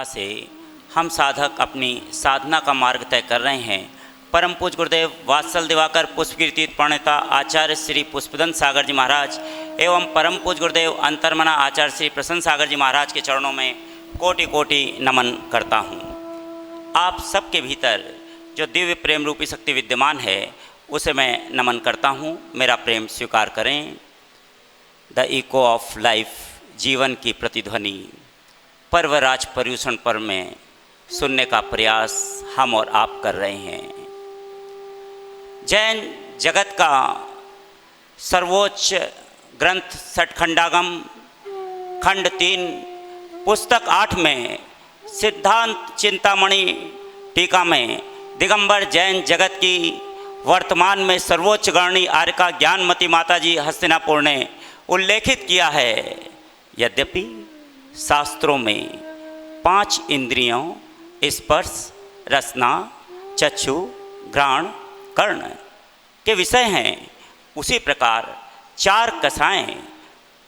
से हम साधक अपनी साधना का मार्ग तय कर रहे हैं। परम पूज्य गुरुदेव वात्सल दिवाकर पुष्पकीर्ति प्रणेता आचार्य श्री पुष्पदंत सागर जी महाराज एवं परम पूज्य गुरुदेव अंतर्मना आचार्य श्री प्रसन्न सागर जी महाराज के चरणों में कोटि कोटि नमन करता हूँ। आप सबके भीतर जो दिव्य प्रेम रूपी शक्ति विद्यमान है उसे मैं नमन करता हूँ। मेरा प्रेम स्वीकार करें। द इको ऑफ लाइफ, जीवन की प्रतिध्वनि पर्वराज पर्यूषण पर्व में सुनने का प्रयास हम और आप कर रहे हैं। जैन जगत का सर्वोच्च ग्रंथ सठखंडागम खंड 3 पुस्तक 8 में सिद्धांत चिंतामणि टीका में दिगंबर जैन जगत की वर्तमान में सर्वोच्च गणनी आर्यका ज्ञानमती माताजी हस्तिनापुर ने उल्लेखित किया है। यद्यपि शास्त्रों में 5 इंद्रियों स्पर्श, रसना, चक्षु, घ्राण, कर्ण के विषय हैं, उसी प्रकार 4 कसाएं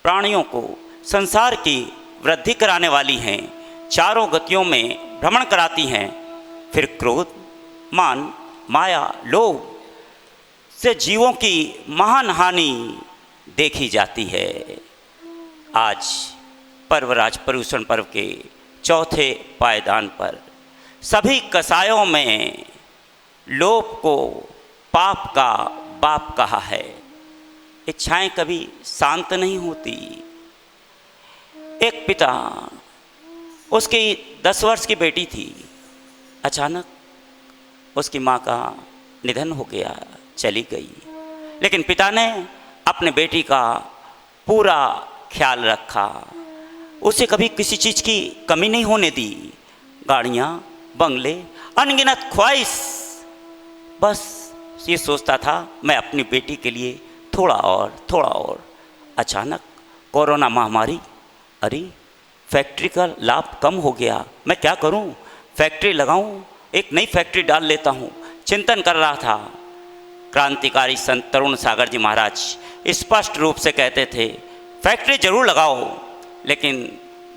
प्राणियों को संसार की वृद्धि कराने वाली हैं, चारों गतियों में भ्रमण कराती हैं। फिर क्रोध, मान, माया, लोभ से जीवों की महान हानि देखी जाती है। आज पर्वराज पर्यूषण पर्व के चौथे पायदान पर सभी कसायों में लोभ को पाप का बाप कहा है। इच्छाएं कभी शांत नहीं होती। एक पिता, उसकी 10 वर्ष की बेटी थी, अचानक उसकी माँ का निधन हो गया, चली गई। लेकिन पिता ने अपने बेटी का पूरा ख्याल रखा, उसे कभी किसी चीज़ की कमी नहीं होने दी। गाड़ियाँ, बंगले, अनगिनत ख्वाहिश, बस ये सोचता था मैं अपनी बेटी के लिए थोड़ा और। अचानक कोरोना महामारी, अरे फैक्ट्री का लाभ कम हो गया, मैं क्या करूं? फैक्ट्री लगाऊं, एक नई फैक्ट्री डाल लेता हूं, चिंतन कर रहा था। क्रांतिकारी संत तरुण सागर जी महाराज स्पष्ट रूप से कहते थे, फैक्ट्री जरूर लगाओ, लेकिन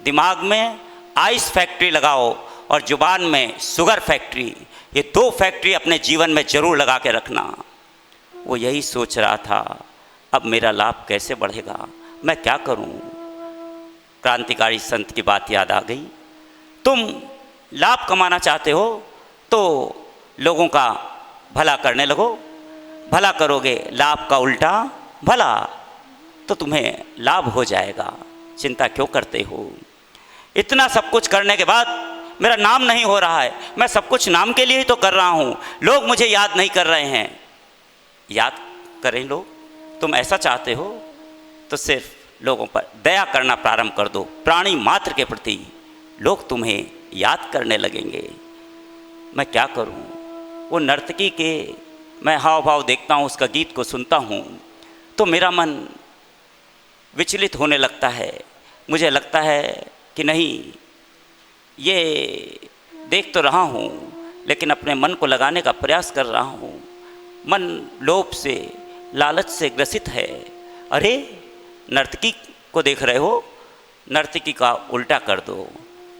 दिमाग में आइस फैक्ट्री लगाओ और जुबान में शुगर फैक्ट्री। ये 2 फैक्ट्री अपने जीवन में जरूर लगा के रखना। वो यही सोच रहा था, अब मेरा लाभ कैसे बढ़ेगा, मैं क्या करूं? क्रांतिकारी संत की बात याद आ गई। तुम लाभ कमाना चाहते हो तो लोगों का भला करने लगो। भला करोगे, लाभ का उल्टा भला, तो तुम्हें लाभ हो जाएगा। चिंता क्यों करते हो? इतना सब कुछ करने के बाद मेरा नाम नहीं हो रहा है। मैं सब कुछ नाम के लिए ही तो कर रहा हूँ, लोग मुझे याद नहीं कर रहे हैं। याद करें लोग? तुम ऐसा चाहते हो तो सिर्फ लोगों पर दया करना प्रारंभ कर दो। प्राणी मात्र के प्रति लोग तुम्हें याद करने लगेंगे। मैं क्या करूं? वो नर्तकी के मैं हाव भाव देखता हूं, उसका गीत को सुनता हूं तो मेरा मन विचलित होने लगता है। मुझे लगता है कि नहीं, ये देख तो रहा हूं लेकिन अपने मन को लगाने का प्रयास कर रहा हूं। मन लोभ से, लालच से ग्रसित है। अरे नर्तकी को देख रहे हो, नर्तकी का उल्टा कर दो।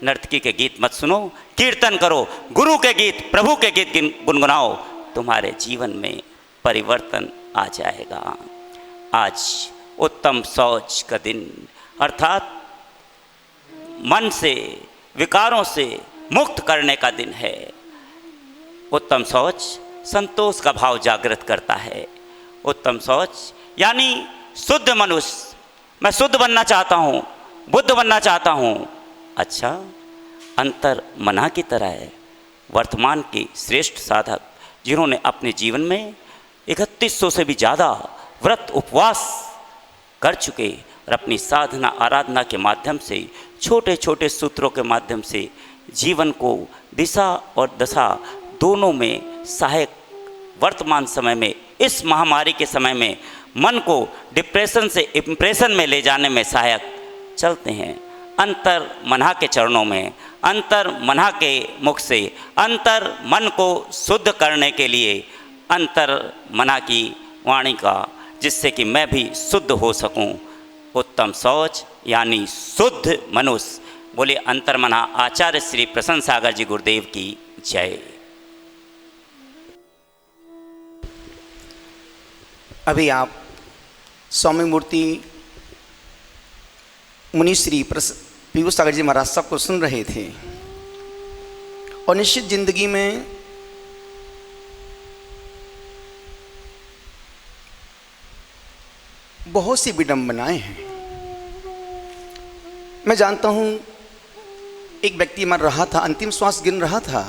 नर्तकी के गीत मत सुनो, कीर्तन करो, गुरु के गीत, प्रभु के गीत गुनगुनाओ, तुम्हारे जीवन में परिवर्तन आ जाएगा। आज उत्तम शौच का दिन, अर्थात मन से, विकारों से मुक्त करने का दिन है। उत्तम शौच संतोष का भाव जागृत करता है। उत्तम शौच यानी शुद्ध मनुष्य। मैं शुद्ध बनना चाहता हूँ, बुद्ध बनना चाहता हूँ। अच्छा, अंतर मना की तरह है। वर्तमान के श्रेष्ठ साधक जिन्होंने अपने जीवन में 3100 से भी ज़्यादा व्रत उपवास कर चुके और अपनी साधना आराधना के माध्यम से, छोटे छोटे सूत्रों के माध्यम से जीवन को दिशा और दशा दोनों में सहायक, वर्तमान समय में, इस महामारी के समय में मन को डिप्रेशन से इम्प्रेशन में ले जाने में सहायक चलते हैं। अंतर मना के चरणों में, अंतर मना के मुख से, अंतर मन को शुद्ध करने के लिए अंतर मना की वाणी का, जिससे कि मैं भी शुद्ध हो सकूं। उत्तम शौच यानी शुद्ध मनुष्य, बोले अंतर्मना आचार्य श्री प्रसन्न सागर जी गुरुदेव की जय। अभी आप स्वामी मूर्ति मुनि श्री पीयूष सागर जी महाराज साहब को सुन रहे थे। और निश्चित जिंदगी में बहुत सी विडंबनाएं हैं। मैं जानता हूं एक व्यक्ति मर रहा था, अंतिम श्वास गिन रहा था।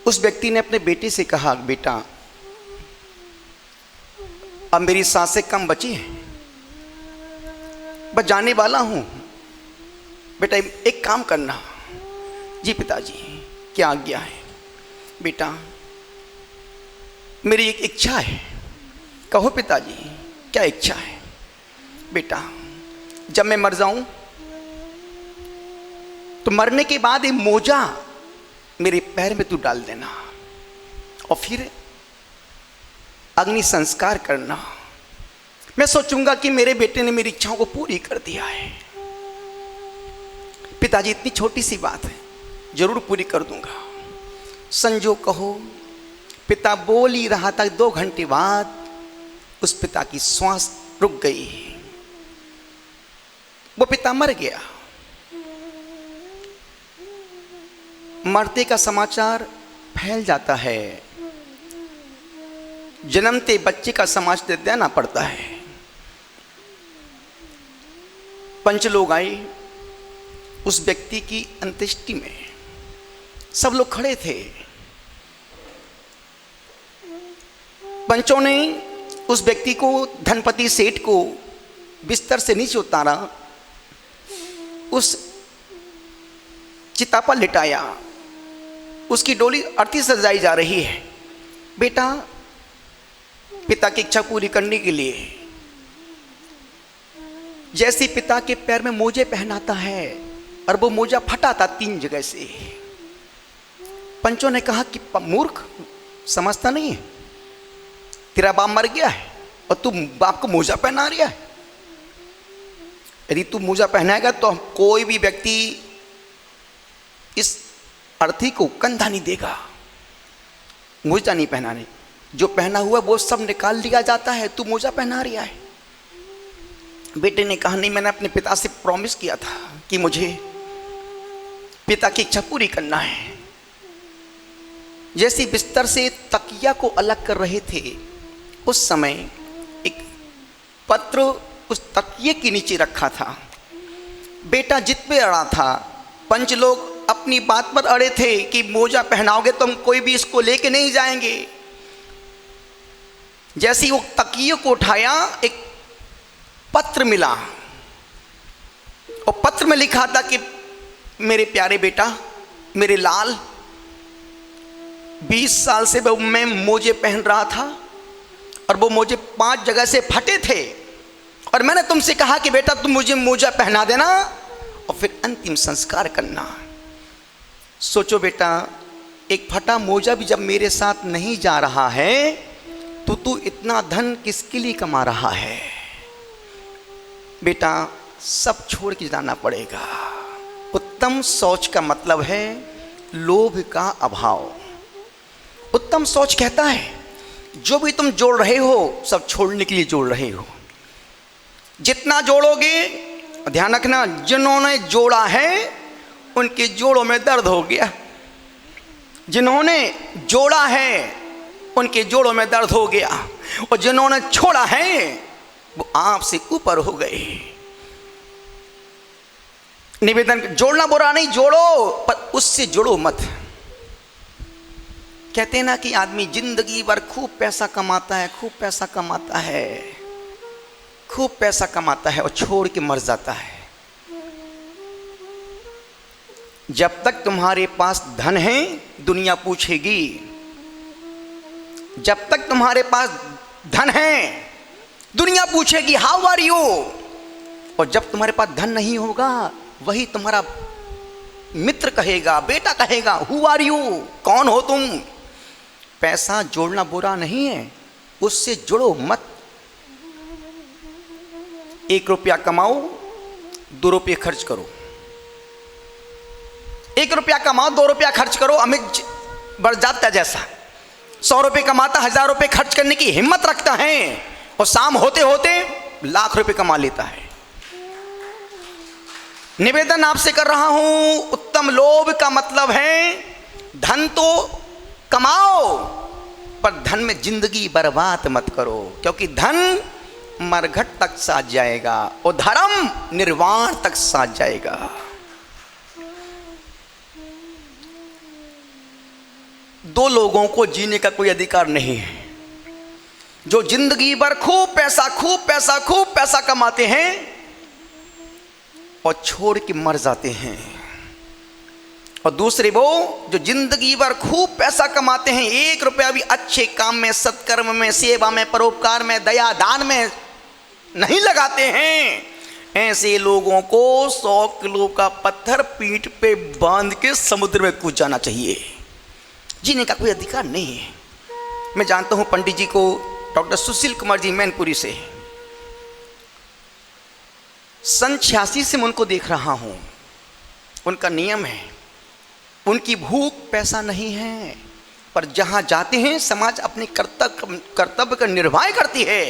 उस व्यक्ति ने अपने बेटे से कहा, बेटा अब मेरी सांसें कम बची हैं, बस जाने वाला हूं, बेटा एक काम करना। जी पिताजी क्या आज्ञा है? बेटा मेरी एक इच्छा है। कहो पिताजी क्या इच्छा है? बेटा जब मैं मर जाऊं तो मरने के बाद ये मोजा मेरे पैर में तू डाल देना और फिर अग्नि संस्कार करना। मैं सोचूंगा कि मेरे बेटे ने मेरी इच्छाओं को पूरी कर दिया है। पिताजी इतनी छोटी सी बात है, जरूर पूरी कर दूंगा। संजोग कहो पिता बोल ही रहा था, 2 घंटे बाद उस पिता की श्वास रुक गई, वो पिता मर गया। मरते का समाचार फैल जाता है, जन्मते बच्चे का समाचार देना पड़ता है। पंच लोग आए उस व्यक्ति की अंत्येष्टि में, सब लोग खड़े थे। पंचों ने उस व्यक्ति को, धनपति सेठ को बिस्तर से नीचे उतारा, उस चिता पर लिटाया, उसकी डोली अर्थी सजाई जा रही है। बेटा पिता की इच्छा पूरी करने के लिए जैसे पिता के पैर में मोजे पहनाता है, और वो मोजा फटा था 3 जगह से। पंचों ने कहा कि मूर्ख समझता नहीं है, तेरा बाप मर गया है और तू बाप को मोजा पहना रहा है। यदि तू मोजा पहनाएगा तो कोई भी व्यक्ति इस अर्थी को कंधा नहीं देगा। मोजा नहीं पहनाने, जो पहना हुआ वो सब निकाल लिया जाता है, तू मोजा पहना रहा है। बेटे ने कहा नहीं, मैंने अपने पिता से प्रॉमिस किया था कि मुझे पिता की इच्छा पूरी करना है। जैसे बिस्तर से तकिया को अलग कर रहे थे, उस समय एक पत्र उस तकिए के नीचे रखा था। बेटा जित पे अड़ा था, पंच लोग अपनी बात पर अड़े थे कि मोजा पहनाओगे तो हम कोई भी इसको लेके नहीं जाएंगे। जैसे ही वो तकिए को उठाया, एक पत्र मिला और पत्र में लिखा था कि मेरे प्यारे बेटा, मेरे लाल, 20 साल से मैं मोजे पहन रहा था और वो मोजे 5 जगह से फटे थे, और मैंने तुमसे कहा कि बेटा तुम मुझे मोजा पहना देना और फिर अंतिम संस्कार करना। सोचो बेटा, एक फटा मोजा भी जब मेरे साथ नहीं जा रहा है तो तू इतना धन किसके लिए कमा रहा है? बेटा सब छोड़ के जाना पड़ेगा। उत्तम सोच का मतलब है लोभ का अभाव। उत्तम सोच कहता है जो भी तुम जोड़ रहे हो सब छोड़ने के लिए जोड़ रहे हो। जितना जोड़ोगे, ध्यान रखना, जिन्होंने जोड़ा है उनके जोड़ों में दर्द हो गया, जिन्होंने जोड़ा है उनके जोड़ों में दर्द हो गया, और जिन्होंने छोड़ा है वो आपसे ऊपर हो गए। निवेदन, जोड़ना बुरा नहीं, जोड़ो, पर उससे जुड़ो मत। कहते हैं ना कि आदमी जिंदगी भर खूब पैसा कमाता है, खूब पैसा कमाता है, खूब पैसा कमाता है और छोड़ के मर जाता है। जब तक तुम्हारे पास धन है दुनिया पूछेगी, जब तक तुम्हारे पास धन है दुनिया पूछेगी हाउ आर यू, और जब तुम्हारे पास धन नहीं होगा वही तुम्हारा मित्र कहेगा, बेटा कहेगा हु आर यू, कौन हो तुम। पैसा जोड़ना बुरा नहीं है, उससे जुड़ो मत। 1 रुपया कमाओ, 2 रुपये खर्च करो, 1 रुपया कमाओ 2 रुपया खर्च करो। अमित बरजात्या जैसा 100 रुपये कमाता 1000 रुपये खर्च करने की हिम्मत रखता है और शाम होते होते लाख रुपए कमा लेता है। निवेदन आपसे कर रहा हूं, उत्तम लोभ का मतलब है धन तो कमाओ पर धन में जिंदगी बर्बाद मत करो, क्योंकि धन मरघट तक साथ जाएगा और धर्म निर्वाण तक साथ जाएगा। दो लोगों को जीने का कोई अधिकार नहीं है, जो जिंदगी भर खूब पैसा कमाते हैं और छोड़ के मर जाते हैं, और दूसरे वो जो जिंदगी भर खूब पैसा कमाते हैं, 1 रुपया भी अच्छे काम में, सत्कर्म में, सेवा में, परोपकार में, दया दान में नहीं लगाते हैं। ऐसे लोगों को 100 किलो का पत्थर पीठ पे बांध के समुद्र में कूद जाना चाहिए। जीने का कोई अधिकार नहीं है। मैं जानता हूं पंडित जी को, डॉक्टर सुशील कुमार जी मैनपुरी से, सन 86 से मैं उनको देख रहा हूं। उनका नियम है, उनकी भूख पैसा नहीं है, पर जहां जाते हैं समाज अपने कर्तव्य का निर्वाह करती है।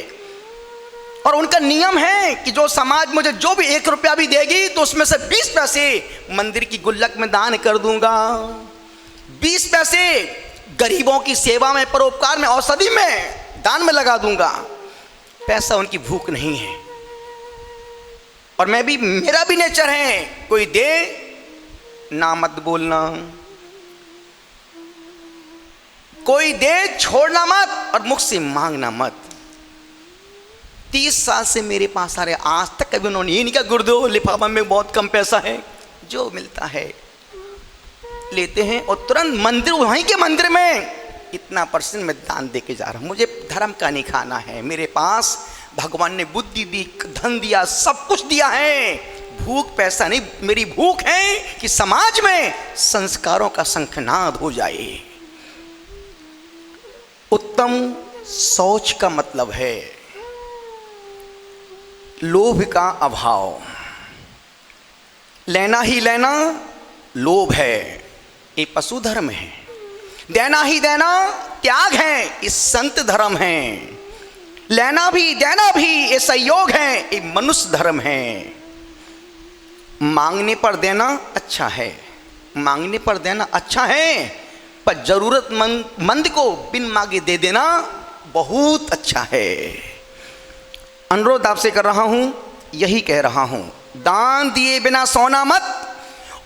और उनका नियम है कि जो समाज मुझे जो भी 1 रुपया भी देगी तो उसमें से 20 पैसे मंदिर की गुल्लक में दान कर दूंगा, 20 पैसे गरीबों की सेवा में, परोपकार में, औषधि में, दान में लगा दूंगा। पैसा उनकी भूख नहीं है। और मेरा भी नेचर है, कोई दे ना मत बोलना, कोई दे छोड़ना मत और मुख से मांगना मत। 30 साल से मेरे पास आ रहे, आज तक कभी उन्होंने ये नहीं कहा गुरुदेव लिफाफा में बहुत कम पैसा है, जो मिलता है लेते हैं और तुरंत मंदिर, वहीं के मंदिर में इतना % मैं दान दे के जा रहा हूं। मुझे धर्म का नहीं खाना है, मेरे पास भगवान ने बुद्धि दी, धन दिया, सब कुछ दिया है, भूख पैसा नहीं। मेरी भूख है कि समाज में संस्कारों का शंखनाद हो जाए। उत्तम सोच का मतलब है लोभ का अभाव। लेना ही लेना लोभ है, ये पशु धर्म है। देना ही देना त्याग है, ये संत धर्म है। लेना भी देना भी ये संयोग है, ये मनुष्य धर्म है। मांगने पर देना अच्छा है, मांगने पर देना अच्छा है, पर जरूरतमंद को बिन मांगे दे देना बहुत अच्छा है। अनुरोध आपसे कर रहा हूं, यही कह रहा हूं, दान दिए बिना सोना मत,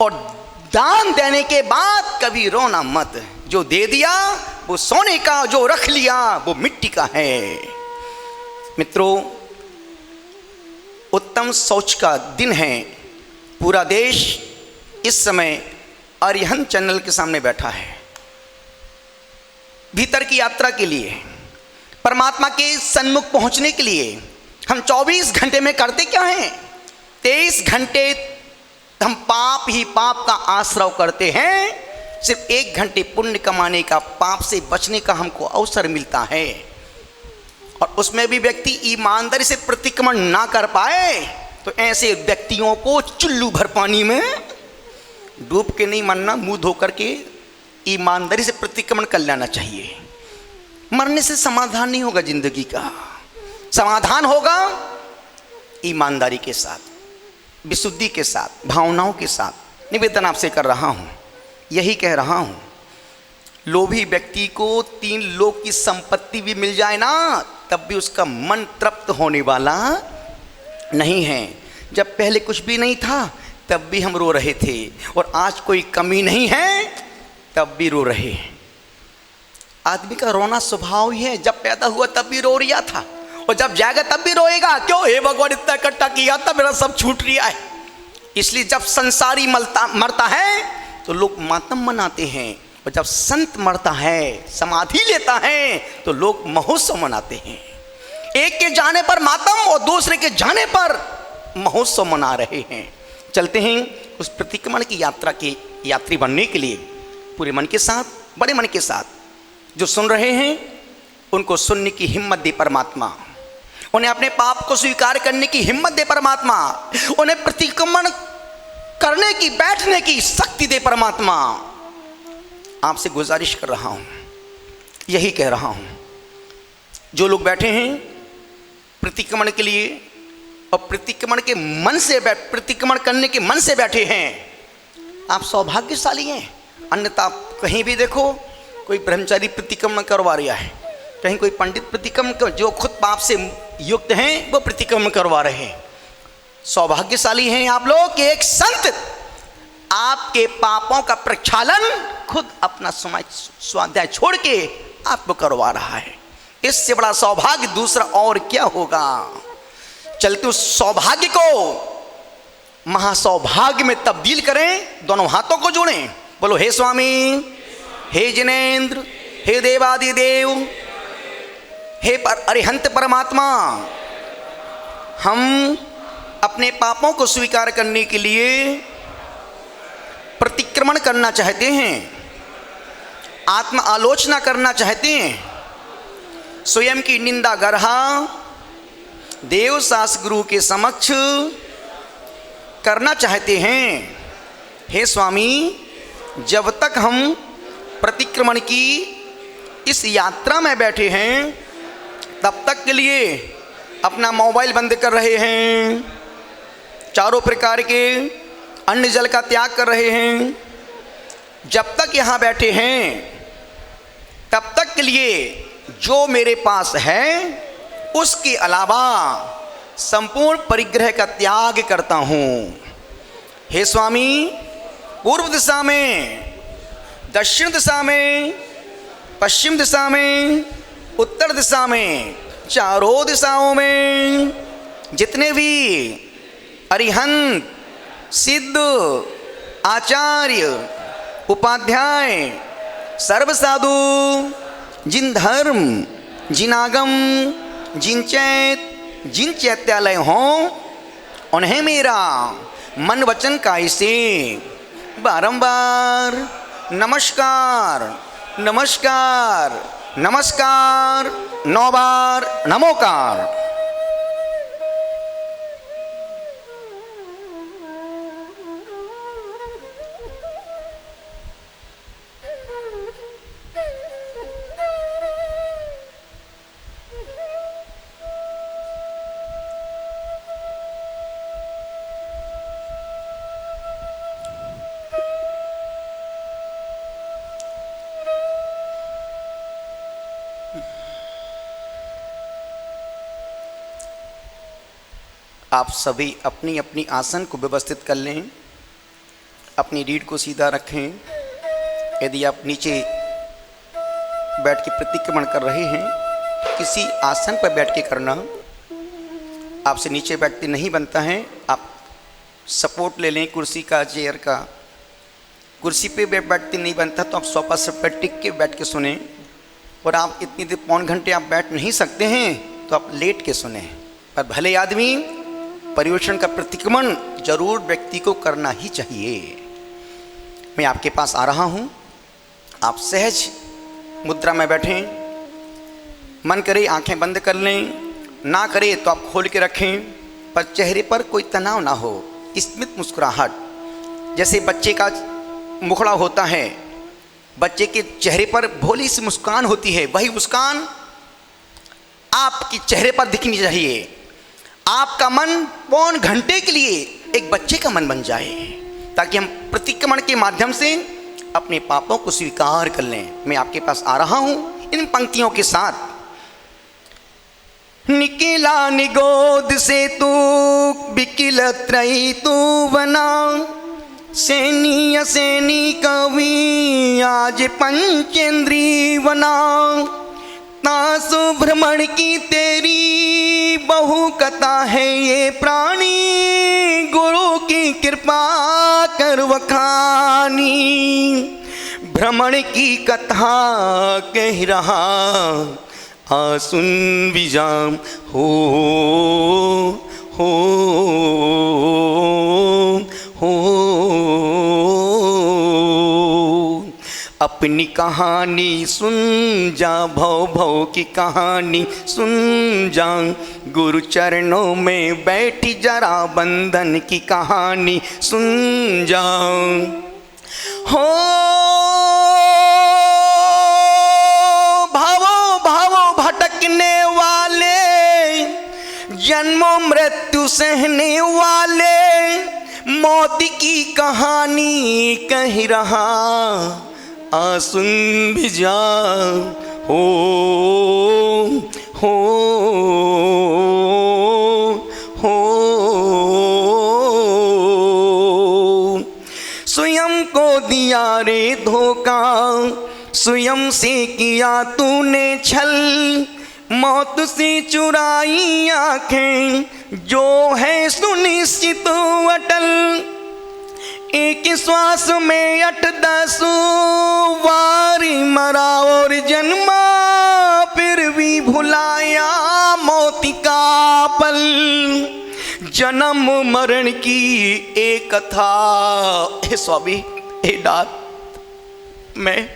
और दान देने के बाद कभी रोना मत। जो दे दिया वो सोने का, जो रख लिया वो मिट्टी का है। मित्रों, उत्तम सोच का दिन है। पूरा देश इस समय अरिहंत चैनल के सामने बैठा है, भीतर की यात्रा के लिए, परमात्मा के सन्मुख पहुंचने के लिए। हम 24 घंटे में करते क्या हैं? 23 घंटे हम पाप ही पाप का आश्रय करते हैं। सिर्फ 1 घंटे पुण्य कमाने का, पाप से बचने का हमको अवसर मिलता है, और उसमें भी व्यक्ति ईमानदारी से प्रतिक्रमण ना कर पाए तो ऐसे व्यक्तियों को चुल्लू भर पानी में डूब के नहीं मरना, मुंह धो करके ईमानदारी से प्रतिक्रमण कर लेना चाहिए। मरने से समाधान नहीं होगा, जिंदगी का समाधान होगा ईमानदारी के साथ, विशुद्धि के साथ, भावनाओं के साथ। निवेदन आपसे कर रहा हूं, यही कह रहा हूं, लोभी व्यक्ति को 3 लोक की संपत्ति भी मिल जाए ना, तब भी उसका मन तृप्त होने वाला नहीं है। जब पहले कुछ भी नहीं था तब भी हम रो रहे थे, और आज कोई कमी नहीं है तब भी रो रहे। आदमी का रोना स्वभाव ही है, जब पैदा हुआ तब भी रो रहा था, और जब जाएगा तब भी रोएगा। क्यों? हे भगवान, इतना इकट्ठा किया था, मेरा सब छूट रहा है। इसलिए जब संसारी मरता है तो लोग मातम मनाते हैं, और जब संत मरता है, समाधि लेता है, तो लोग महोत्सव मनाते हैं। एक के जाने पर मातम और दूसरे के जाने पर महोत्सव मना रहे हैं। चलते हैं उस प्रतिक्रमण की यात्रा के यात्री बनने के लिए, पूरे मन के साथ, बड़े मन के साथ। जो सुन रहे हैं उनको सुनने की हिम्मत दे परमात्मा, उन्हें अपने पाप को स्वीकार करने की हिम्मत दे परमात्मा, उन्हें प्रतिक्रमण करने की, बैठने की शक्ति दे परमात्मा। आपसे गुजारिश कर रहा हूं, यही कह रहा हूं, जो लोग बैठे हैं प्रतिक्रमण के लिए और प्रतिक्रमण के मन से प्रतिक्रमण करने के मन से बैठे हैं, आप सौभाग्यशाली हैं। अन्यथा कहीं भी देखो कोई ब्रह्मचारी प्रतिक्रमण करवा रहा है, कहीं कोई पंडित प्रतिक्रमण, जो खुद पाप से युक्त हैं वो प्रतिक्रमण करवा रहे हैं। सौभाग्यशाली हैं आप लोग कि एक संत आपके पापों का प्रक्षालन खुद अपना स्वाध्याय छोड़ के आपको करवा रहा है। इससे बड़ा सौभाग्य दूसरा और क्या होगा। चलते उस सौभाग्य को महासौभाग्य में तब्दील करें, दोनों हाथों को जोड़ें, बोलो हे स्वामी, हे जिनेंद्र, हे देवादिदेव, हे अरिहंत परमात्मा, हम अपने पापों को स्वीकार करने के लिए प्रतिक्रमण करना चाहते हैं, आत्म आलोचना करना चाहते हैं, स्वयं की निंदा गरहा देव शास्त्र गुरु के समक्ष करना चाहते हैं। हे स्वामी, जब तक हम प्रतिक्रमण की इस यात्रा में बैठे हैं तब तक के लिए अपना मोबाइल बंद कर रहे हैं, चारों प्रकार के अन्न जल का त्याग कर रहे हैं। जब तक यहाँ बैठे हैं तब तक के लिए जो मेरे पास है उसके अलावा संपूर्ण परिग्रह का त्याग करता हूँ। हे स्वामी, पूर्व दिशा में, दक्षिण दिशा में, पश्चिम दिशा में, उत्तर दिशा में, चारों दिशाओं में जितने भी अरिहंत, सिद्ध, आचार्य, उपाध्याय, सर्व साधु, जिन धर्म, जिन आगम, जिन चैत, जिन चैत्यालय हों, उन्हें मेरा मन वचन काय से बारंबार नमस्कार, नमस्कार, नमस्कार, 9 बार नमोकार। आप सभी अपनी अपनी आसन को व्यवस्थित कर लें, अपनी रीढ़ को सीधा रखें। यदि आप नीचे बैठ के प्रतिक्रमण कर रहे हैं तो किसी आसन पर बैठ के करना, आपसे नीचे बैठते नहीं बनता है। आप सपोर्ट ले लें कुर्सी का, चेयर का। कुर्सी पे बैठते नहीं बनता तो आप सोफा सेट पर टिक के बैठ के सुने। और आप इतनी देर, पौन घंटे आप बैठ नहीं सकते हैं तो आप लेट के सुने। पर भले आदमी पर्यवेक्षण का प्रतिक्रमण जरूर व्यक्ति को करना ही चाहिए। मैं आपके पास आ रहा हूँ, आप सहज मुद्रा में बैठें। मन करे आंखें बंद कर लें, ना करे तो आप खोल के रखें, पर चेहरे पर कोई तनाव ना हो, स्मित मुस्कुराहट। जैसे बच्चे का मुखड़ा होता है, बच्चे के चेहरे पर भोली सी मुस्कान होती है, वही मुस्कान आपके चेहरे पर दिखनी चाहिए। आपका मन पौन घंटे के लिए एक बच्चे का मन बन जाए, ताकि हम प्रतिक्रमण के माध्यम से अपने पापों को स्वीकार कर लें। मैं आपके पास आ रहा हूं इन पंक्तियों के साथ। निकिला निगोद से तू बिकिल त्रयी तू बना, सैनी असैनी कवि आज पंचेंद्री बना। तासु भ्रमण की तेरी बहु कथा है ये प्राणी, गुरु की कृपा कर वखानी। भ्रमण की कथा कह रहा आ सुन विजाम हो हो हो। अपनी कहानी सुन जा, भव भव की कहानी सुन जा, गुरु चरणों में बैठी जरा बंधन की कहानी सुन जा। हो भावो भावो भटकने वाले, जन्मों मृत्यु सहने वाले, मौत की कहानी कह रहा, आ सुन भी जा। हो हो हो स्वयं को दिया रे धोखा, स्वयं से किया तूने छल, मौत से चुराई आंखें जो है सुनिश्चित अटल, एक श्वास में 8-10 बारी मरा और जन्मा, फिर भी भुलाया मौत का पल, जन्म मरण की एक कथा। हे स्वामी, हे नाथ, मैं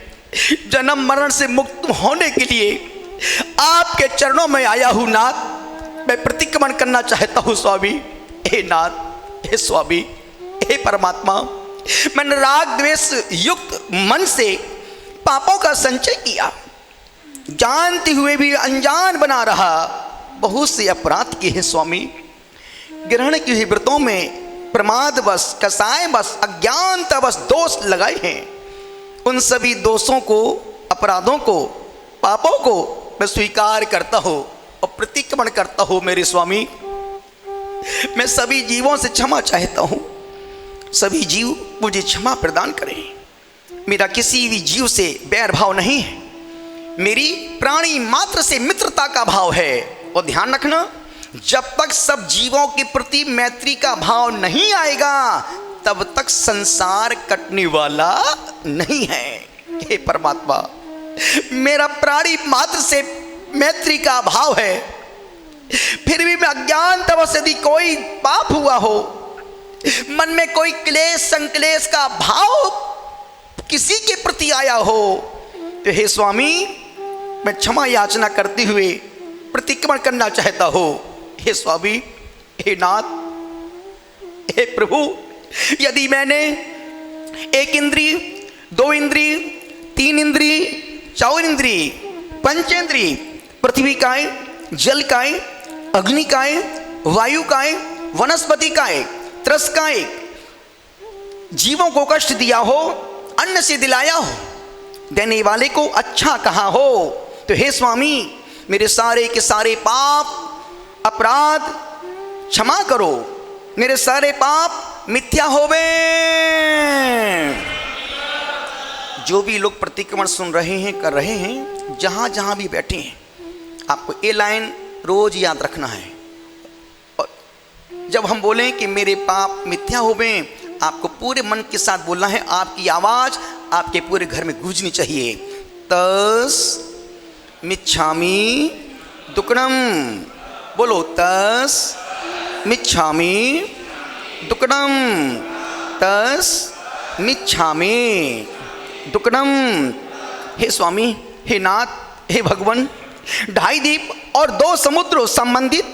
जन्म मरण से मुक्त होने के लिए आपके चरणों में आया हूँ नाथ। मैं प्रतिक्रमण करना चाहता हूँ स्वामी। हे नाथ, हे स्वामी, हे परमात्मा, मैंने राग द्वेष युक्त मन से पापों का संचय किया, जानते हुए भी अनजान बना रहा, बहुत से अपराध किए हैं स्वामी। ग्रहण की हुई व्रतों में प्रमादवश, कसायवश, अज्ञानतावश दोष लगाए हैं। उन सभी दोषों को, अपराधों को, पापों को मैं स्वीकार करता हूँ और प्रतिक्रमण करता हूँ मेरे स्वामी। मैं सभी जीवों से क्षमा चाहता हूँ, सभी जीव मुझे क्षमा प्रदान करें। मेरा किसी भी जीव से बैर भाव नहीं है, मेरी प्राणी मात्र से मित्रता का भाव है। और ध्यान रखना, जब तक सब जीवों के प्रति मैत्री का भाव नहीं आएगा तब तक संसार कटने वाला नहीं है। हे परमात्मा, मेरा प्राणी मात्र से मैत्री का भाव है, फिर भी मैं अज्ञानतावश यदि कोई पाप हुआ हो, मन में कोई क्लेश संक्लेश का भाव किसी के प्रति आया हो, तो हे स्वामी, मैं क्षमा याचना करते हुए प्रतिक्रमण करना चाहता हूँ। हे स्वामी, हे नाथ, हे प्रभु, यदि मैंने 1 इंद्री, 2 इंद्री, 3 इंद्री, 4 इंद्री, पंचेंद्री, पृथ्वी काय, जल काय, अग्नि काय, वायु काय, वनस्पति काय, त्रस काय, जीवों को कष्ट दिया हो, अन्न से दिलाया हो, देने वाले को अच्छा कहा हो, तो हे स्वामी, मेरे सारे के सारे पाप अपराध क्षमा करो, मेरे सारे पाप मिथ्या होवे। जो भी लोग प्रतिक्रमण सुन रहे हैं, कर रहे हैं, जहां जहां भी बैठे हैं, आपको ये लाइन रोज याद रखना है। और जब हम बोलें कि मेरे पाप मिथ्या होवे, आपको पूरे मन के साथ बोलना है। आपकी आवाज आपके पूरे घर में गूंजनी चाहिए। तस मिच्छामि दुक्कडम, बोलो, तस मिच्छामि दुक्कडम, तस मिच्छामि दुक्कडम। हे स्वामी, हे नाथ, हे भगवान, 2.5 द्वीप और 2 समुद्रों संबंधित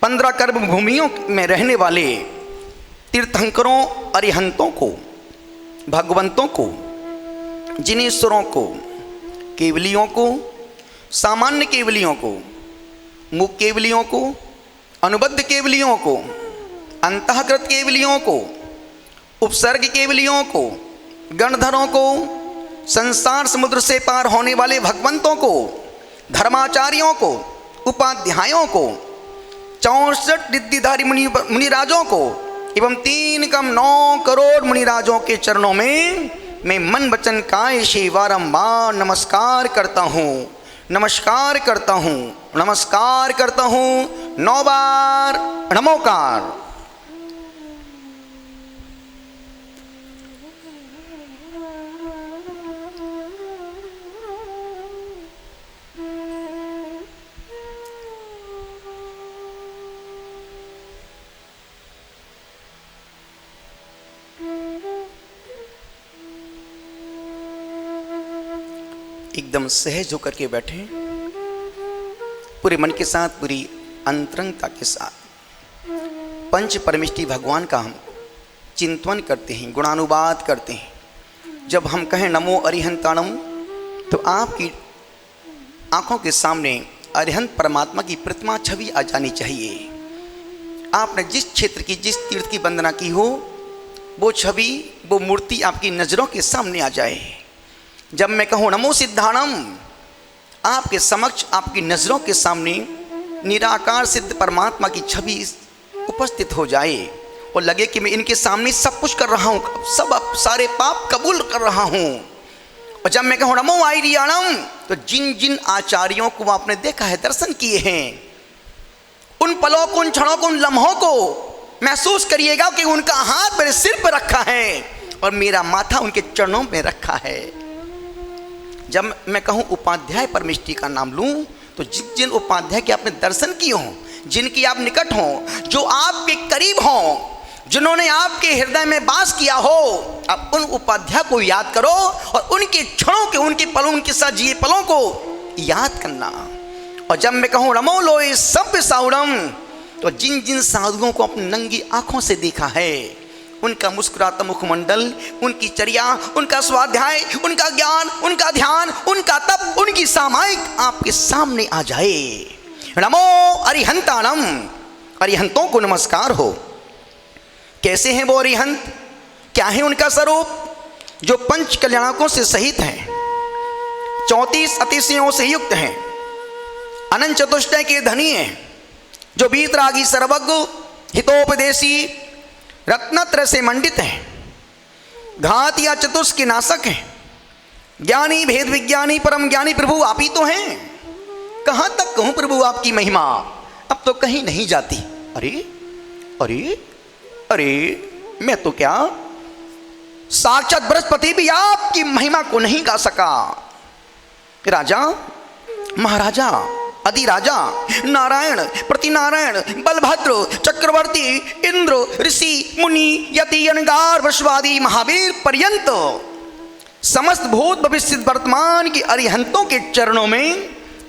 15 कर्म भूमियों में रहने वाले तीर्थंकरों, अरिहंतों को, भगवंतों को, जिनेश्वरों को, केवलियों को, सामान्य केवलियों को, मुख केवलियों को, अनुबद्ध केवलियों को, अंतःकृत केवलियों को, उपसर्ग केवलियों को, गणधरों को, संसार समुद्र से पार होने वाले भगवंतों को, धर्माचार्यों को, उपाध्यायों को, 64 रिद्धिधारी मुनिराजों को एवं 3 कम 9 करोड़ मुनिराजों के चरणों में मैं मन वचन काय से बारंबार नमस्कार करता हूँ, नमस्कार करता हूँ, नमस्कार करता हूँ। 9 बार नमोकार। एकदम सहज होकर के बैठे, पूरे मन के साथ, पूरी अंतरंगता के साथ पंच परमेष्टि भगवान का हम चिंतन करते हैं, गुणानुवाद करते हैं। जब हम कहें नमो अरिहंताणम, तो आपकी आंखों के सामने अरिहंत परमात्मा की प्रतिमा छवि आ जानी चाहिए। आपने जिस क्षेत्र की, जिस तीर्थ की वंदना की हो, वो छवि, वो मूर्ति आपकी नज़रों के सामने आ जाए। जब मैं कहूँ नमो सिद्धाणम, आपके समक्ष, आपकी नज़रों के सामने निराकार सिद्ध परमात्मा की छवि उपस्थित हो जाए और लगे कि मैं इनके सामने सब कुछ कर रहा हूँ, सब सारे पाप कबूल कर रहा हूँ। और जब मैं कहूँ नमो आयरियाणम, तो जिन जिन आचार्यों को आपने देखा है, दर्शन किए हैं, उन पलों को, उन क्षणों को, उन लम्हों को महसूस करिएगा कि उनका हाथ मेरे सिर पर रखा है और मेरा माथा उनके चरणों में रखा है। जब मैं कहूँ उपाध्याय परमेष्टि का नाम लूँ, तो जिन जिन उपाध्याय के आपने दर्शन किए हों, जिनकी आप निकट हों, जो आपके करीब हों, जिन्होंने आपके हृदय में वास किया हो, आप उन उपाध्याय को याद करो और उनके क्षणों के, उनके पलों, उनके साथ जिए पलों को याद करना। और जब मैं कहूँ नमो लोए सभ्य साउडम, तो जिन जिन साधुओं को अपनी नंगी आंखों से देखा है, उनका मुस्कुराता मुखमंडल, उनकी चर्या, उनका स्वाध्याय, उनका ज्ञान, उनका ध्यान, उनका तप, उनकी सामायिक आपके सामने आ जाए। नमो अरिहंताणम, अरिहंतों को नमस्कार हो। कैसे हैं वो अरिहंत, क्या है उनका स्वरूप? जो पंच कल्याणकों से सहित हैं, 34 अतिशयों से युक्त हैं, अनंत चतुष्टय के धनी हैं, जो वीतरागी सर्वज्ञ, हितोपदेशी, रत्नत्रय से मंडित हैं, घात या चतुष्क के नाशक हैं, ज्ञानी, भेद विज्ञानी, परम ज्ञानी प्रभु आप ही तो हैं। कहाँ तक कहूँ प्रभु आपकी महिमा, अब तो कहीं नहीं जाती। अरे अरे अरे, मैं तो क्या, साक्षात बृहस्पति भी आपकी महिमा को नहीं गा सका। राजा, महाराजा, अधिराजा, नारायण, प्रतिनारायण, बलभद्र, चक्रवर्ती, इंद्र, ऋषि, मुनि, यति, अनगार, वैश्वादि, महावीर पर्यंत समस्त भूत भविष्य वर्तमान की अरिहंतों के चरणों में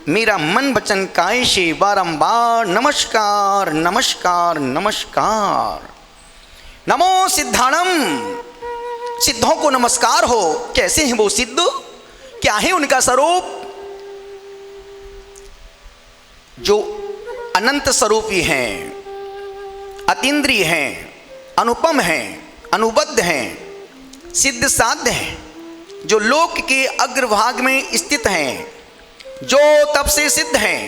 मेरा मन वचन काय से बारंबार नमस्कार नमस्कार नमस्कार। नमो सिद्धाणम, सिद्धों को नमस्कार हो। कैसे हैं वो सिद्ध, क्या है उनका स्वरूप? जो अनंत स्वरूपी हैं, अतीन्द्रिय हैं, अनुपम हैं, अनुबद्ध हैं, सिद्ध साध्य हैं, जो लोक के अग्रभाग में स्थित हैं, जो तप से सिद्ध हैं,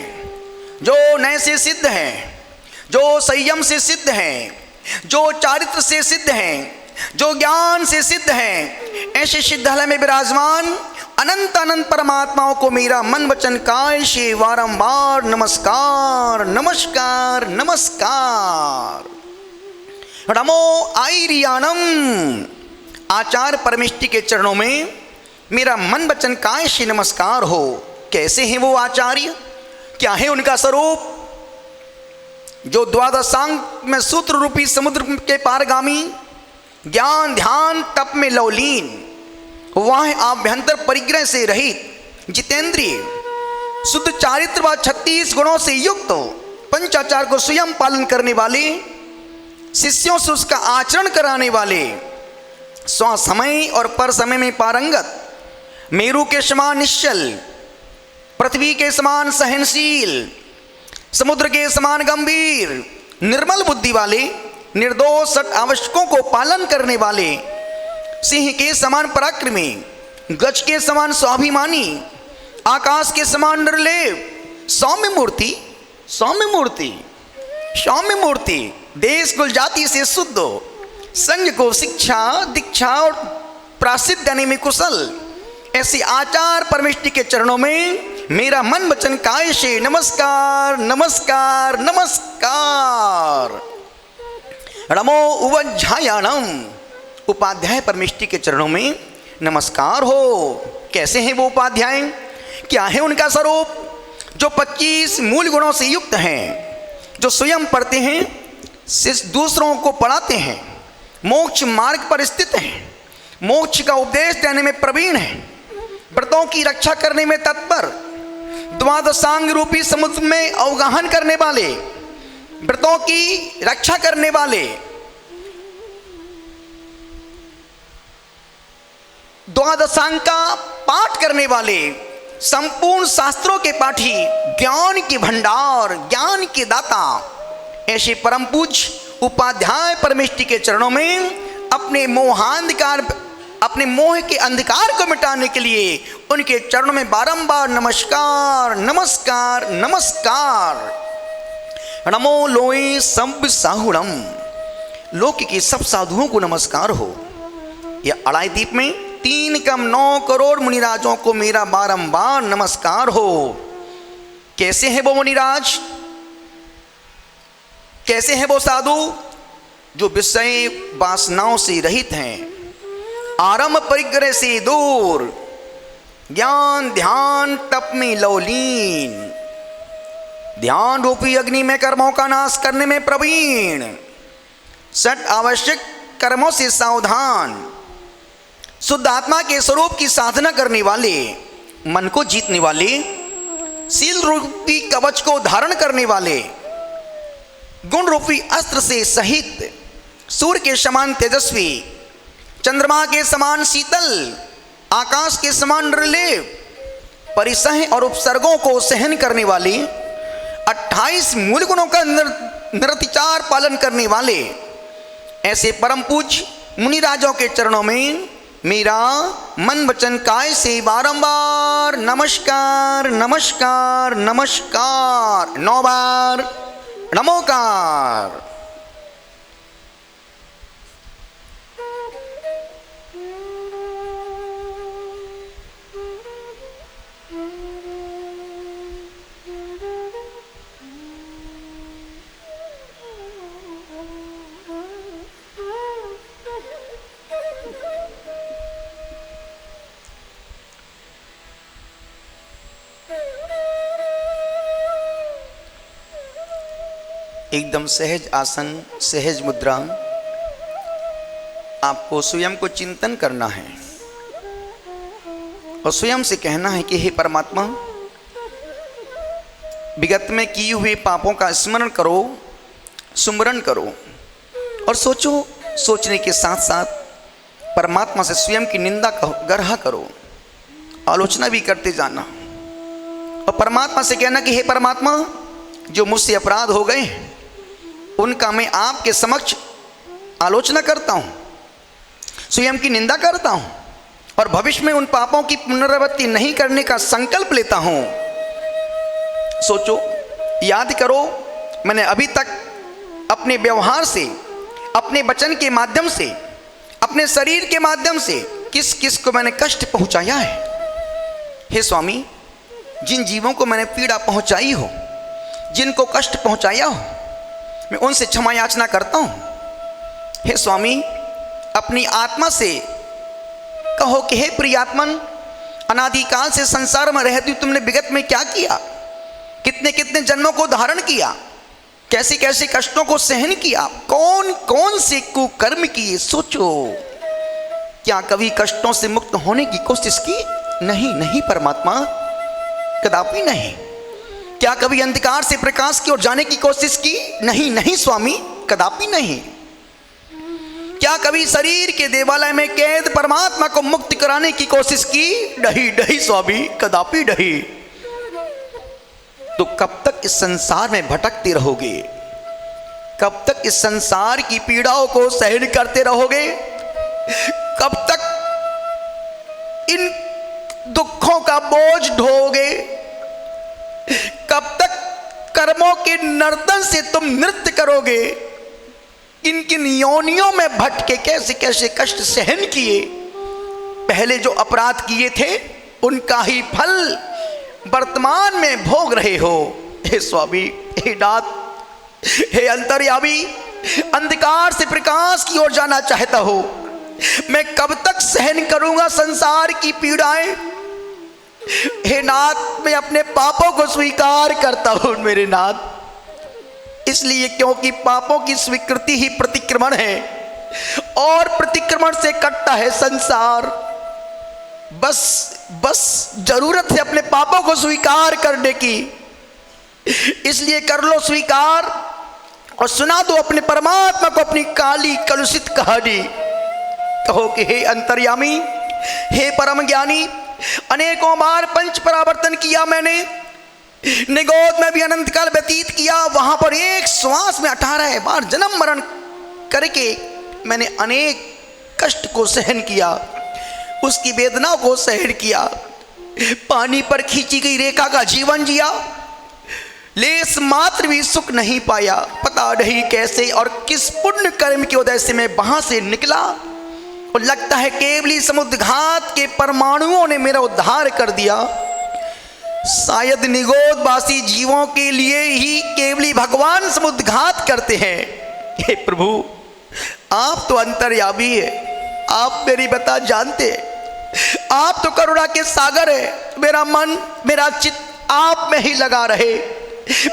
जो नय से सिद्ध हैं, जो संयम से सिद्ध हैं, जो चारित्र से सिद्ध हैं, जो ज्ञान से सिद्ध हैं, ऐसे सिद्धालय में विराजमान अनंत अनंत परमात्माओं को मेरा मन वचन काय से बारंबार नमस्कार नमस्कार नमस्कार। नमो आयरियाणम, आचार्य परमेष्टि के चरणों में मेरा मन वचन काय से नमस्कार हो। कैसे हैं वो आचार्य, क्या है उनका स्वरूप? जो द्वादशांग में सूत्र रूपी समुद्र के पारगामी, ज्ञान ध्यान तप में लवलीन, वह आभ्यंतर परिग्रह से रहित, जितेंद्रिय, शुद्ध चारित्र व 36 गुणों से युक्त, पंचाचार को स्वयं पालन करने वाले, शिष्यों से उसका आचरण कराने वाले, स्व समय और पर समय में पारंगत, मेरु के समान निश्चल, पृथ्वी के समान सहनशील, समुद्र के समान गंभीर, निर्मल बुद्धि वाले, निर्दोष सट आवश्यकों को पालन करने वाले, सिंह के समान पराक्रमी, गज के समान स्वाभिमानी, आकाश के समान निर्लेप, सौम्य मूर्ति, सौम्य मूर्ति, सौम्य मूर्ति, देश कुल जाति से शुद्ध, संघ को शिक्षा दीक्षा और प्रासिद्ध देने में कुशल, ऐसे आचार परमेष्टि के चरणों में मेरा मन वचन काय से नमस्कार नमस्कार नमस्कार। नमो उवज्झायाणम, उपाध्याय परमेष्टि के चरणों में नमस्कार हो। कैसे हैं वो उपाध्याय, क्या है उनका स्वरूप? जो 25 मूल गुणों से युक्त हैं, जो स्वयं पढ़ते हैं, दूसरों को पढ़ाते हैं, मोक्ष मार्ग पर स्थित हैं, मोक्ष का उपदेश देने में प्रवीण हैं, व्रतों की रक्षा करने में तत्पर, द्वादशांग रूपी समुद्र में अवगाहन करने वाले, व्रतों की रक्षा करने वाले, द्वादशांग का पाठ करने वाले, संपूर्ण शास्त्रों के पाठी, ज्ञान के भंडार, ज्ञान के दाता, ऐसे परम पूज्य उपाध्याय परमेष्टि के चरणों में अपने मोह के अंधकार को मिटाने के लिए उनके चरणों में बारंबार नमस्कार नमस्कार नमस्कार। नमो लोए सब साहुणम, लोक के सब साधुओं को नमस्कार हो। यह अड़ाई द्वीप में 3,9 करोड़ मुनिराजों को मेरा बारंबार नमस्कार हो। कैसे हैं वो मुनिराज, कैसे हैं वो साधु जो विषय वासनाओं से रहित हैं, आरंभ परिग्रह से दूर, ज्ञान ध्यान तप में लवलीन, ध्यान रूपी अग्नि में कर्मों का नाश करने में प्रवीण, सट आवश्यक कर्मों से सावधान, शुद्ध आत्मा के स्वरूप की साधना करने वाले, मन को जीतने वाले, शील रूपी कवच को धारण करने वाले, गुण रूपी अस्त्र से सहित, सूर्य के समान तेजस्वी, चंद्रमा के समान शीतल, आकाश के समान निर्लेप, परिसह और उपसर्गों को सहन करने वाले, 28 मूल गुणों का निरतिचार पालन करने वाले, ऐसे परम पूज्य मुनिराजों के चरणों में मेरा मन वचन काय से बारंबार नमस्कार नमस्कार नमस्कार 9 बार नमोकार। एकदम सहज आसन, सहज मुद्रा। आपको स्वयं को चिंतन करना है और स्वयं से कहना है कि हे परमात्मा, विगत में किए हुए पापों का स्मरण करो, सुमरण करो और सोचो। सोचने के साथ साथ परमात्मा से स्वयं की निंदा गर्हा करो, आलोचना भी करते जाना और परमात्मा से कहना कि हे परमात्मा, जो मुझसे अपराध हो गए उनका मैं आपके समक्ष आलोचना करता हूँ, स्वयं की निंदा करता हूँ और भविष्य में उन पापों की पुनरावृत्ति नहीं करने का संकल्प लेता हूँ। सोचो, याद करो, मैंने अभी तक अपने व्यवहार से, अपने वचन के माध्यम से, अपने शरीर के माध्यम से किस किस को मैंने कष्ट पहुँचाया है। हे स्वामी, जिन जीवों को मैंने पीड़ा पहुँचाई हो, जिनको कष्ट पहुँचाया हो, मैं उनसे क्षमा याचना करता हूँ। हे स्वामी, अपनी आत्मा से कहो कि हे प्रियात्मन, अनादिकाल से संसार में रहती तुमने विगत में क्या किया, कितने कितने जन्मों को धारण किया, कैसे कैसे कष्टों को सहन किया, कौन कौन से कुकर्म किए। सोचो, क्या कभी कष्टों से मुक्त होने की कोशिश की? नहीं नहीं परमात्मा, कदापि नहीं। क्या कभी अंधकार से प्रकाश की ओर जाने की कोशिश की? नहीं नहीं स्वामी, कदापि नहीं। क्या कभी शरीर के देवालय में कैद परमात्मा को मुक्त कराने की कोशिश की? नहीं नहीं स्वामी, कदापि नहीं। तो कब तक इस संसार में भटकते रहोगे? कब तक इस संसार की पीड़ाओं को सहन करते रहोगे? कब तक इन दुखों का बोझ ढोगे? कब तक कर्मों के नर्तन से तुम नृत्य करोगे? किन किन योनियों में भटके कैसे कैसे कष्ट सहन किए, पहले जो अपराध किए थे उनका ही फल वर्तमान में भोग रहे हो। हे स्वामी, हे नाथ, हे अंतर्यामी, अंधकार से प्रकाश की ओर जाना चाहता हो, मैं कब तक सहन करूंगा संसार की पीड़ाएं? हे नाथ, मैं अपने पापों को स्वीकार करता हूं मेरे नाथ, इसलिए क्योंकि पापों की स्वीकृति ही प्रतिक्रमण है और प्रतिक्रमण से कटता है संसार। बस जरूरत है अपने पापों को स्वीकार करने की। इसलिए कर लो स्वीकार और सुना दो अपने परमात्मा को अपनी काली कलुषित कहानी। कहो कि हे अंतर्यामी, हे परम ज्ञानी, अनेकों बार पंच परावर्तन किया मैंने, निगोद में भी अनंत काल व्यतीत किया, वहां पर एक श्वास में 18 बार जन्म मरण करके मैंने अनेक कष्ट को सहन किया, उसकी वेदना को सहन किया, पानी पर खींची गई रेखा का जीवन जिया, लेस मात्र भी सुख नहीं पाया। पता नहीं कैसे और किस पुण्य कर्म की वजह से मैं वहां से निकला, और लगता है केवली समुद्रघात के परमाणुओं ने मेरा उद्धार कर दिया। शायद निगोदवासी जीवों के लिए ही केवली भगवान समुद्रघात करते हैं। हे प्रभु, आप तो अंतर्यामी है, आप मेरी बता जानते हैं, आप तो करुणा के सागर है। मेरा मन, मेरा चित्त आप में ही लगा रहे।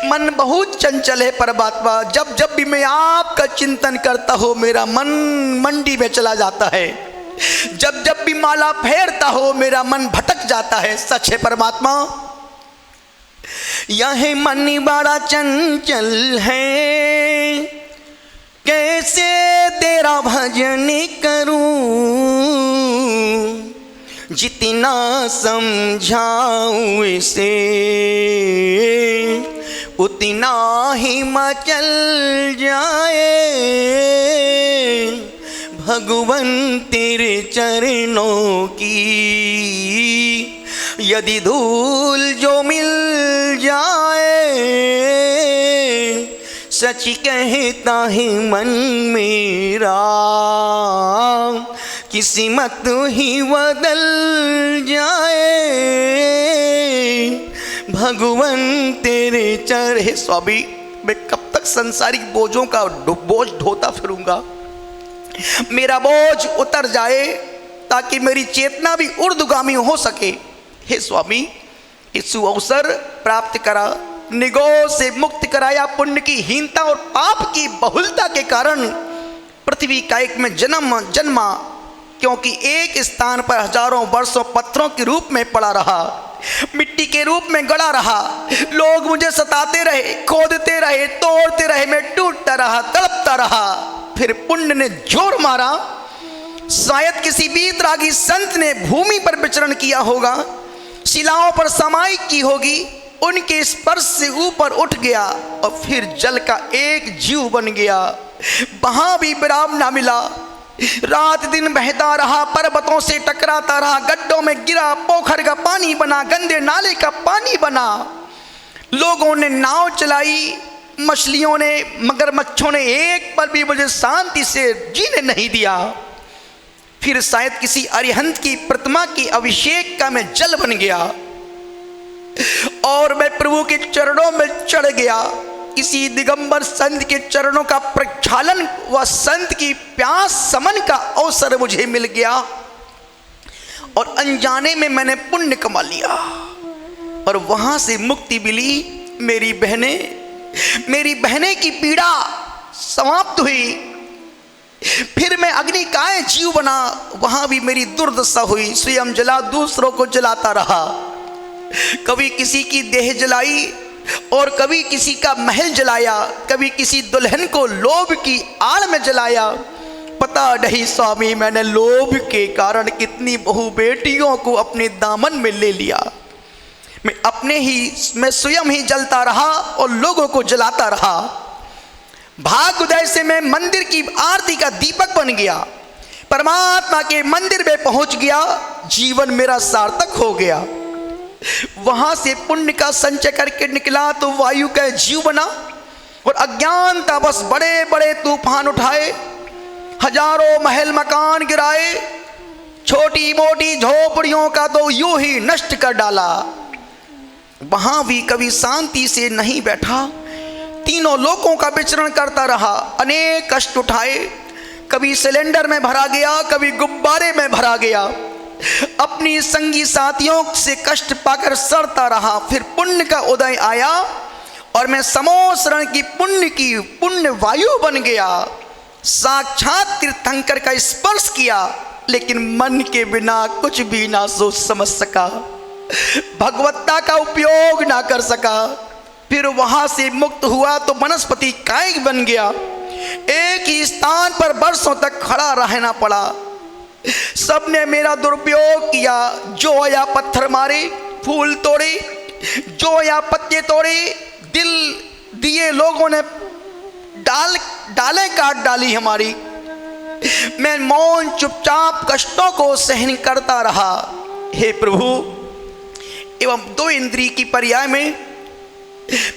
मन बहुत चंचल है परमात्मा, जब जब भी मैं आपका चिंतन करता हूँ मेरा मन मंडी में चला जाता है, जब जब भी माला फेरता हो मेरा मन भटक जाता है। सच है परमात्मा, यह मन बड़ा चंचल है, कैसे तेरा भजन करूं, जितना समझाऊं इसे उतना ही मचल जाए। भगवन तेरे चरणों की यदि धूल जो मिल जाए, सच कहता है मन मेरा किस्मत ही बदल जाए। भगवन तेरे चरण। स्वामी, मैं कब तक संसारिक बोझों का बोझ ढोता फिरूंगा? मेरा बोझ उतर जाए ताकि मेरी चेतना भी ऊर्ध्वगामी हो सके। हे स्वामी, इस अवसर प्राप्त करा, निगोह से मुक्त कराया। पुण्य की हीनता और पाप की बहुलता के कारण पृथ्वी का एक में जन्मा, क्योंकि एक स्थान पर हजारों वर्षों पत्थरों के रूप में पड़ा रहा, मिट्टी के रूप में गड़ा रहा। लोग मुझे सताते रहे, खोदते रहे, तोड़ते रहे, मैं टूटता रहा, तड़पता रहा। फिर पुण्य ने जोर मारा, शायद किसी वीतरागी संत ने भूमि पर विचरण किया होगा, शिलाओं पर समाई की होगी, उनके स्पर्श से ऊपर उठ गया और फिर जल का एक जीव बन गया। वहां भी विराम ना मिला, रात दिन बहता रहा, पर्वतों से टकराता रहा, गड्ढों में गिरा, पोखर का पानी बना, गंदे नाले का पानी बना। लोगों ने नाव चलाई, मछलियों ने, मगरमच्छों ने एक पल भी मुझे शांति से जीने नहीं दिया। फिर शायद किसी अरिहंत की प्रतिमा की अभिषेक का मैं जल बन गया और मैं प्रभु के चरणों में चढ़ गया। किसी दिगंबर संत के चरणों का प्रक्षालन व संत की प्यास समन का अवसर मुझे मिल गया और अनजाने में मैंने पुण्य कमा लिया और वहां से मुक्ति मिली। मेरी बहनें की पीड़ा समाप्त हुई। फिर मैं अग्निकाय जीव बना, वहां भी मेरी दुर्दशा हुई। स्वयं जला, दूसरों को जलाता रहा। कभी किसी की देह जलाई और कभी किसी का महल जलाया, कभी किसी दुल्हन को लोभ की आड़ में जलाया। पता नहीं स्वामी, मैंने लोभ के कारण कितनी बहु बेटियों को अपने दामन में ले लिया। मैं स्वयं ही जलता रहा और लोगों को जलाता रहा। भाग उदय से मैं मंदिर की आरती का दीपक बन गया, परमात्मा के मंदिर में पहुंच गया, जीवन मेरा सार्थक हो गया। वहां से पुण्य का संचय करके निकला तो वायु का जीव बना और अज्ञानता बस बड़े बड़े तूफान उठाए, हजारों महल मकान गिराए, छोटी मोटी झोपड़ियों का तो यूं ही नष्ट कर डाला। वहां भी कभी शांति से नहीं बैठा, तीनों लोकों का विचरण करता रहा, अनेक कष्ट उठाए। कभी सिलेंडर में भरा गया, कभी गुब्बारे में भरा गया, अपनी संगी साथियों से कष्ट पाकर सड़ता रहा। फिर पुण्य का उदय आया और मैं समोसरण की पुण्य वायु बन गया। साक्षात तीर्थंकर का स्पर्श किया लेकिन मन के बिना कुछ भी ना सोच समझ सका, भगवत्ता का उपयोग ना कर सका। फिर वहां से मुक्त हुआ तो वनस्पति कायिक बन गया। एक ही स्थान पर वर्षों तक खड़ा रहना पड़ा। सबने मेरा दुरुपयोग किया। जो आया पत्थर मारे, फूल तोड़े, जो आया पत्ते तोड़े, दिल दिए लोगों ने डालें काट डाली हमारी। मैं मौन चुपचाप कष्टों को सहन करता रहा। हे प्रभु, एवं 2 इंद्रिय की पर्याय में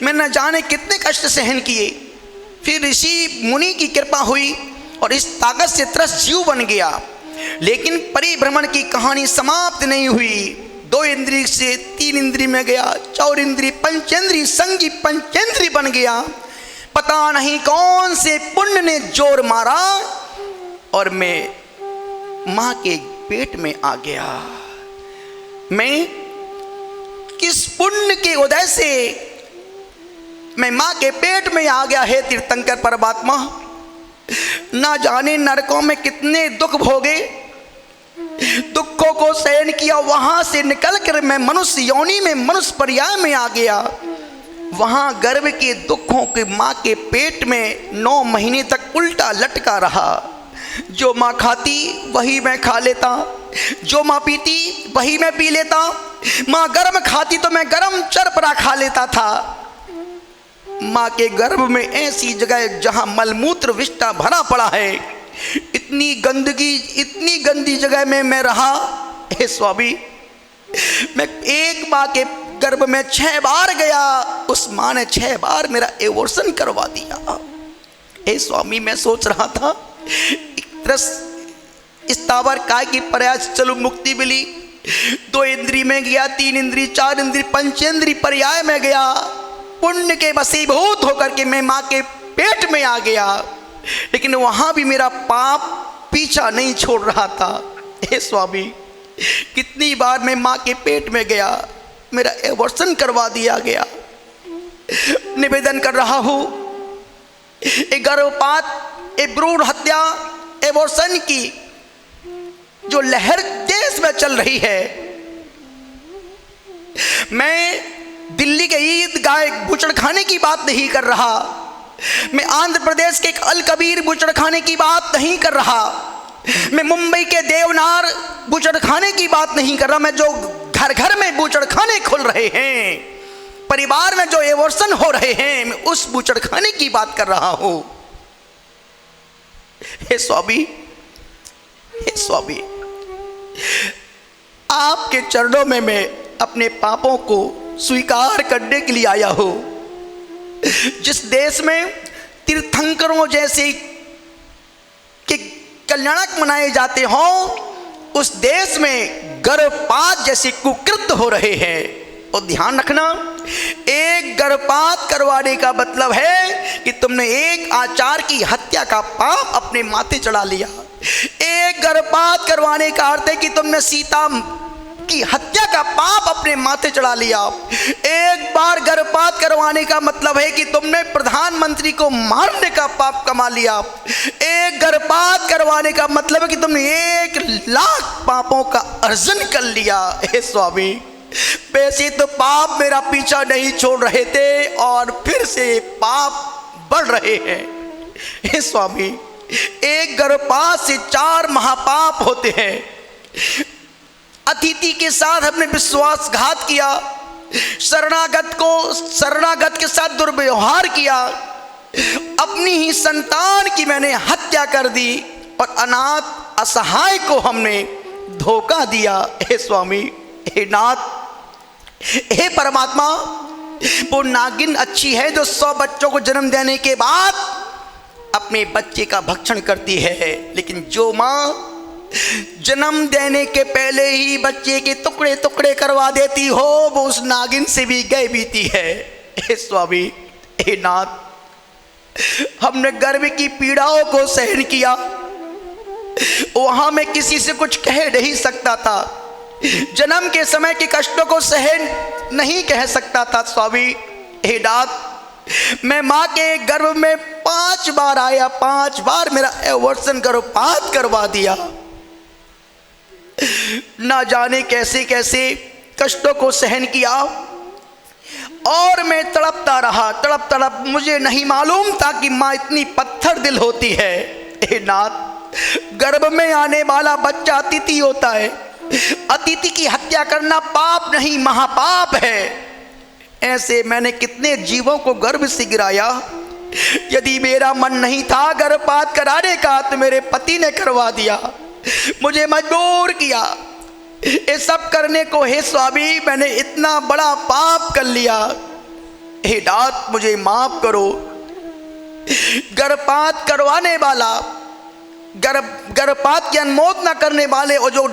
मैं न जाने कितने कष्ट सहन किए। फिर ऋषि मुनि की कृपा हुई और इस ताकत से त्रस्त जीव बन गया। लेकिन परिभ्रमण की कहानी समाप्त नहीं हुई। 2 इंद्रिय से 3 इंद्रिय में गया, 4 इंद्रिय, पंचेंद्रिय, संगी पंचेंद्रिय बन गया। पता नहीं कौन से पुण्य ने जोर मारा और मैं माँ के पेट में आ गया। मैं किस पुण्य के उदय से मैं माँ के पेट में आ गया। हे तीर्थंकर परमात्मा, ना जाने नरकों में कितने दुख भोगे, दुखों को सहन किया। वहां से निकलकर मैं मनुष्य योनि में, मनुष्य पर्याय में आ गया। वहां गर्भ के दुखों के माँ के पेट में 9 महीने तक उल्टा लटका रहा। जो माँ खाती वही मैं खा लेता, जो माँ पीती वही मैं पी लेता। माँ गर्म खाती तो मैं गर्म चरपरा खा लेता था। माँ के गर्भ में ऐसी जगह जहाँ मलमूत्र विष्टा भरा पड़ा है, इतनी गंदगी, इतनी गंदी जगह में मैं रहा। हे स्वामी, मैं एक माँ के गर्भ में 6 बार गया। उस माँ ने 6 बार मेरा एवोर्सन करवा दिया। हे स्वामी, मैं सोच रहा था स्थावर काय की प्रयास चलो मुक्ति मिली। 2 इंद्रिय में गया, 3 इंद्रिय, 4 इंद्रिय, पंचेंद्रिय पर्याय में गया। पुण्य के वशीभूत होकर के मैं माँ के पेट में आ गया। लेकिन वहां भी मेरा पाप पीछा नहीं छोड़ रहा था। हे स्वामी, कितनी बार मैं माँ के पेट में गया, मेरा एवोर्सन करवा दिया गया। निवेदन कर रहा हूं, एक गर्भपात, एक भ्रूण हत्या, एवोर्सन की जो लहर देश में चल रही है, मैं दिल्ली के ईदगाह बूचड़खाने की बात नहीं कर रहा। मैं आंध्र प्रदेश के एक अल कबीर बूचड़खाने की बात नहीं कर रहा। मैं मुंबई के देवनार बूचड़खाने की बात नहीं कर रहा। मैं जो घर घर में बूचड़खाने खुल रहे हैं, परिवार में जो एवोर्सन हो रहे हैं, मैं उस बूचड़खाने की बात कर रहा हूं। हे स्वामी, हे स्वामी, आपके चरणों में मैं अपने पापों को स्वीकार करने के लिए आया हूं। जिस देश में तीर्थंकरों जैसे के कल्याणक मनाए जाते हों, उस देश में गर्भपात जैसे कुकृत्य हो रहे हैं। और ध्यान रखना, एक गर्भपात करवाने का मतलब है कि तुमने एक आचार की हत्या का पाप अपने माथे चढ़ा लिया। एक गर्भपात करवाने का अर्थ है कि तुमने सीता की हत्या का पाप अपने माथे चढ़ा लिया। एक बार गर्भपात करवाने का मतलब है कि तुमने प्रधानमंत्री को मारने का पाप कमा लिया। एक गर्भपात करवाने का मतलब है कि तुमने 1,00,000 पापों का अर्जन कर लिया। हे स्वामी, वैसे तो पाप मेरा पीछा नहीं छोड़ रहे थे और फिर से पाप बढ़ रहे हैं। हे स्वामी, एक गर्भपात से 4 महापाप होते हैं। अतिथि के साथ हमने विश्वासघात किया, शरणागत के साथ दुर्व्यवहार किया, अपनी ही संतान की मैंने हत्या कर दी और अनाथ असहाय को हमने धोखा दिया। हे स्वामी, हे नाथ, हे परमात्मा, वो नागिन अच्छी है जो 100 बच्चों को जन्म देने के बाद अपने बच्चे का भक्षण करती है, लेकिन जो माँ जन्म देने के पहले ही बच्चे के टुकड़े टुकड़े करवा देती हो, वो उस नागिन से भी गए बीती है। हे स्वामी, हे नाथ, हमने गर्भ की पीड़ाओं को सहन किया। वहां मैं किसी से कुछ कह नहीं सकता था। जन्म के समय के कष्टों को सहन नहीं कह सकता था। स्वामी, हे नाथ, मैं माँ के गर्भ में 5 बार आया, 5 बार मेरा एवोर्सन गर्भपात करवा दिया। ना जाने कैसे कैसे कष्टों को सहन किया और मैं तड़पता रहा, तड़प तड़प। मुझे नहीं मालूम था कि माँ इतनी पत्थर दिल होती है। हे नाथ, गर्भ में आने वाला बच्चा अतिथि होता है। अतिथि की हत्या करना पाप नहीं, महापाप है। ऐसे मैंने कितने जीवों को गर्भ से गिराया। यदि मेरा मन नहीं था गर्भपात कराने का तो मेरे पति ने करवा दिया, मुझे मजबूर किया ये सब करने को। हे स्वामी, मैंने इतना बड़ा पाप कर लिया। हे नाथ, मुझे माफ करो। गर्भपात करवाने वाला, गर्भपात की अनुमोदन न करने वाले और जो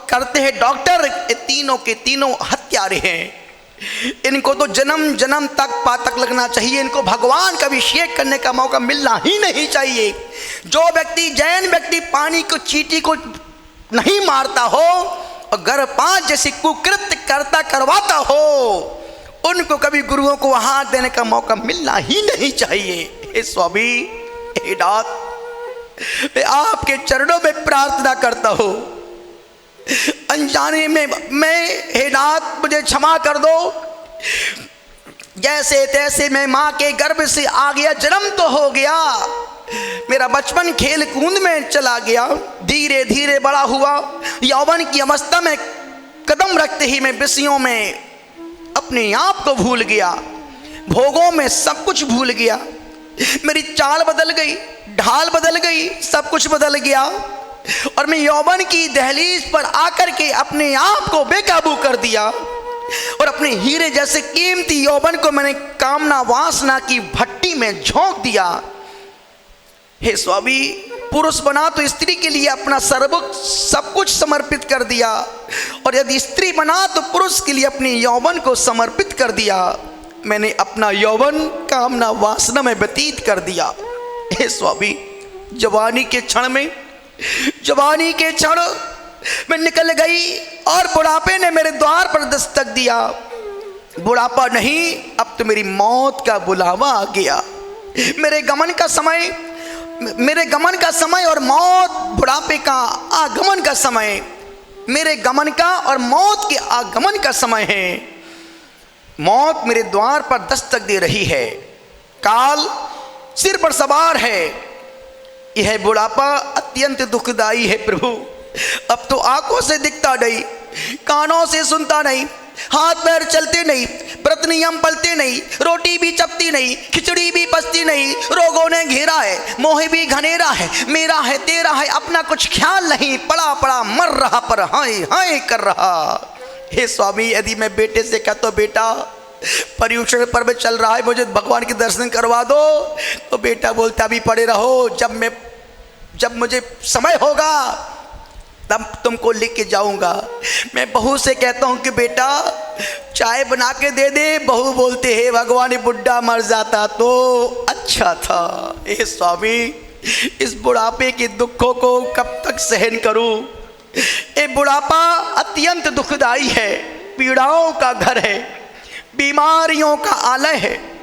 करते हैं डॉक्टर, ये तीनों के तीनों हत्यारे हैं। इनको तो जन्म जन्म तक पातक लगना चाहिए। इनको भगवान का अभिषेक करने का मौका मिलना ही नहीं चाहिए। जो व्यक्ति, जैन व्यक्ति पानी को, चींटी को नहीं मारता हो और गर्भपात जैसे कुकृत्य करवाता हो, उनको कभी गुरुओं को हाथ देने का मौका मिलना ही नहीं चाहिए। हे स्वामी, हे नाथ, मैं आपके चरणों में प्रार्थना करता हूँ। अनजाने में मैं, हे नाथ, मुझे क्षमा कर दो। जैसे तैसे मैं माँ के गर्भ से आ गया, जन्म तो हो गया, मेरा बचपन खेल कूद में चला गया। धीरे धीरे बड़ा हुआ, यौवन की अवस्था में कदम रखते ही मैं विषयों में अपने आप को भूल गया, भोगों में सब कुछ भूल गया। मेरी चाल बदल गई, ढाल बदल गई, सब कुछ बदल गया और मैं यौवन की दहलीज पर आकर के अपने आप को बेकाबू कर दिया और अपने हीरे जैसे कीमती यौवन को मैंने कामना वासना की भट्टी में झोंक दिया। हे स्वामी, पुरुष बना तो स्त्री के लिए अपना सब कुछ समर्पित कर दिया और यदि स्त्री बना तो पुरुष के लिए अपने यौवन को समर्पित कर दिया। मैंने अपना यौवन कामना वासना में व्यतीत कर दिया। हे स्वामी, जवानी के क्षण में निकल गई और बुढ़ापे ने मेरे द्वार पर दस्तक दिया। बुढ़ापा नहीं, अब तो मेरी मौत का बुलावा आ गया। मेरे गमन का समय और मौत, बुढ़ापे का आगमन का समय, मेरे गमन का और मौत के आगमन का समय है। मौत मेरे द्वार पर दस्तक दे रही है, काल सिर पर सवार है। यह बुढ़ापा अत्यंत दुखदाई है प्रभु। अब तो आंखों से दिखता नहीं, कानों से सुनता नहीं, हाथ पैर चलते नहीं, व्रत नियम पलते नहीं, रोटी भी चपती नहीं, खिचड़ी भी पचती नहीं, रोगों ने घेरा है, मोह भी घनेरा है, मेरा है तेरा है, अपना कुछ ख्याल नहीं, पड़ा पड़ा मर रहा पर हाय हाय कर रहा। हे स्वामी, यदि मैं बेटे से कहता हूँ बेटा पर्युषण पर्व चल रहा है, मुझे भगवान के दर्शन करवा दो, तो बेटा बोलता अभी पड़े रहो, जब मुझे समय होगा तब तुमको लेके जाऊंगा। मैं बहू से कहता हूँ कि बेटा चाय बना के दे दे, बहू बोलते हे भगवान ये बुढ़ा मर जाता तो अच्छा था। हे स्वामी, इस बुढ़ापे के दुखों को कब तक सहन करूं? ये बुढ़ापा अत्यंत दुखदाई है, पीड़ाओं का घर है, बीमारियों का आलय है।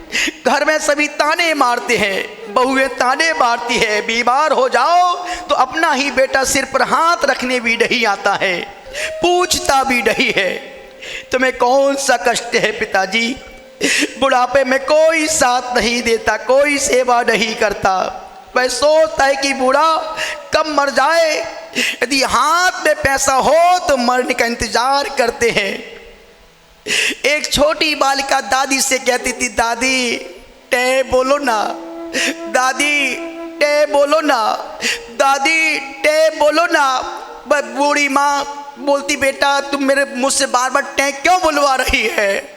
घर में सभी ताने मारते हैं, बहुएं ताने मारती है, बीमार हो जाओ तो अपना ही बेटा सिर पर हाथ रखने भी नहीं आता है, पूछता भी नहीं है। तुम्हें कौन सा कष्ट है पिताजी? बुढ़ापे में कोई साथ नहीं देता, कोई सेवा नहीं करता। वह सोचता है कि बूढ़ा कब मर जाए, यदि हाथ में पैसा हो तो मरने का इंतजार करते हैं। एक छोटी बालिका दादी से कहती थी, दादी टे बोलो ना, दादी टे बोलो ना, दादी टे बोलो ना। बूढ़ी माँ बोलती बेटा तुम मेरे मुँह से बार बार टे क्यों बुलवा रही है?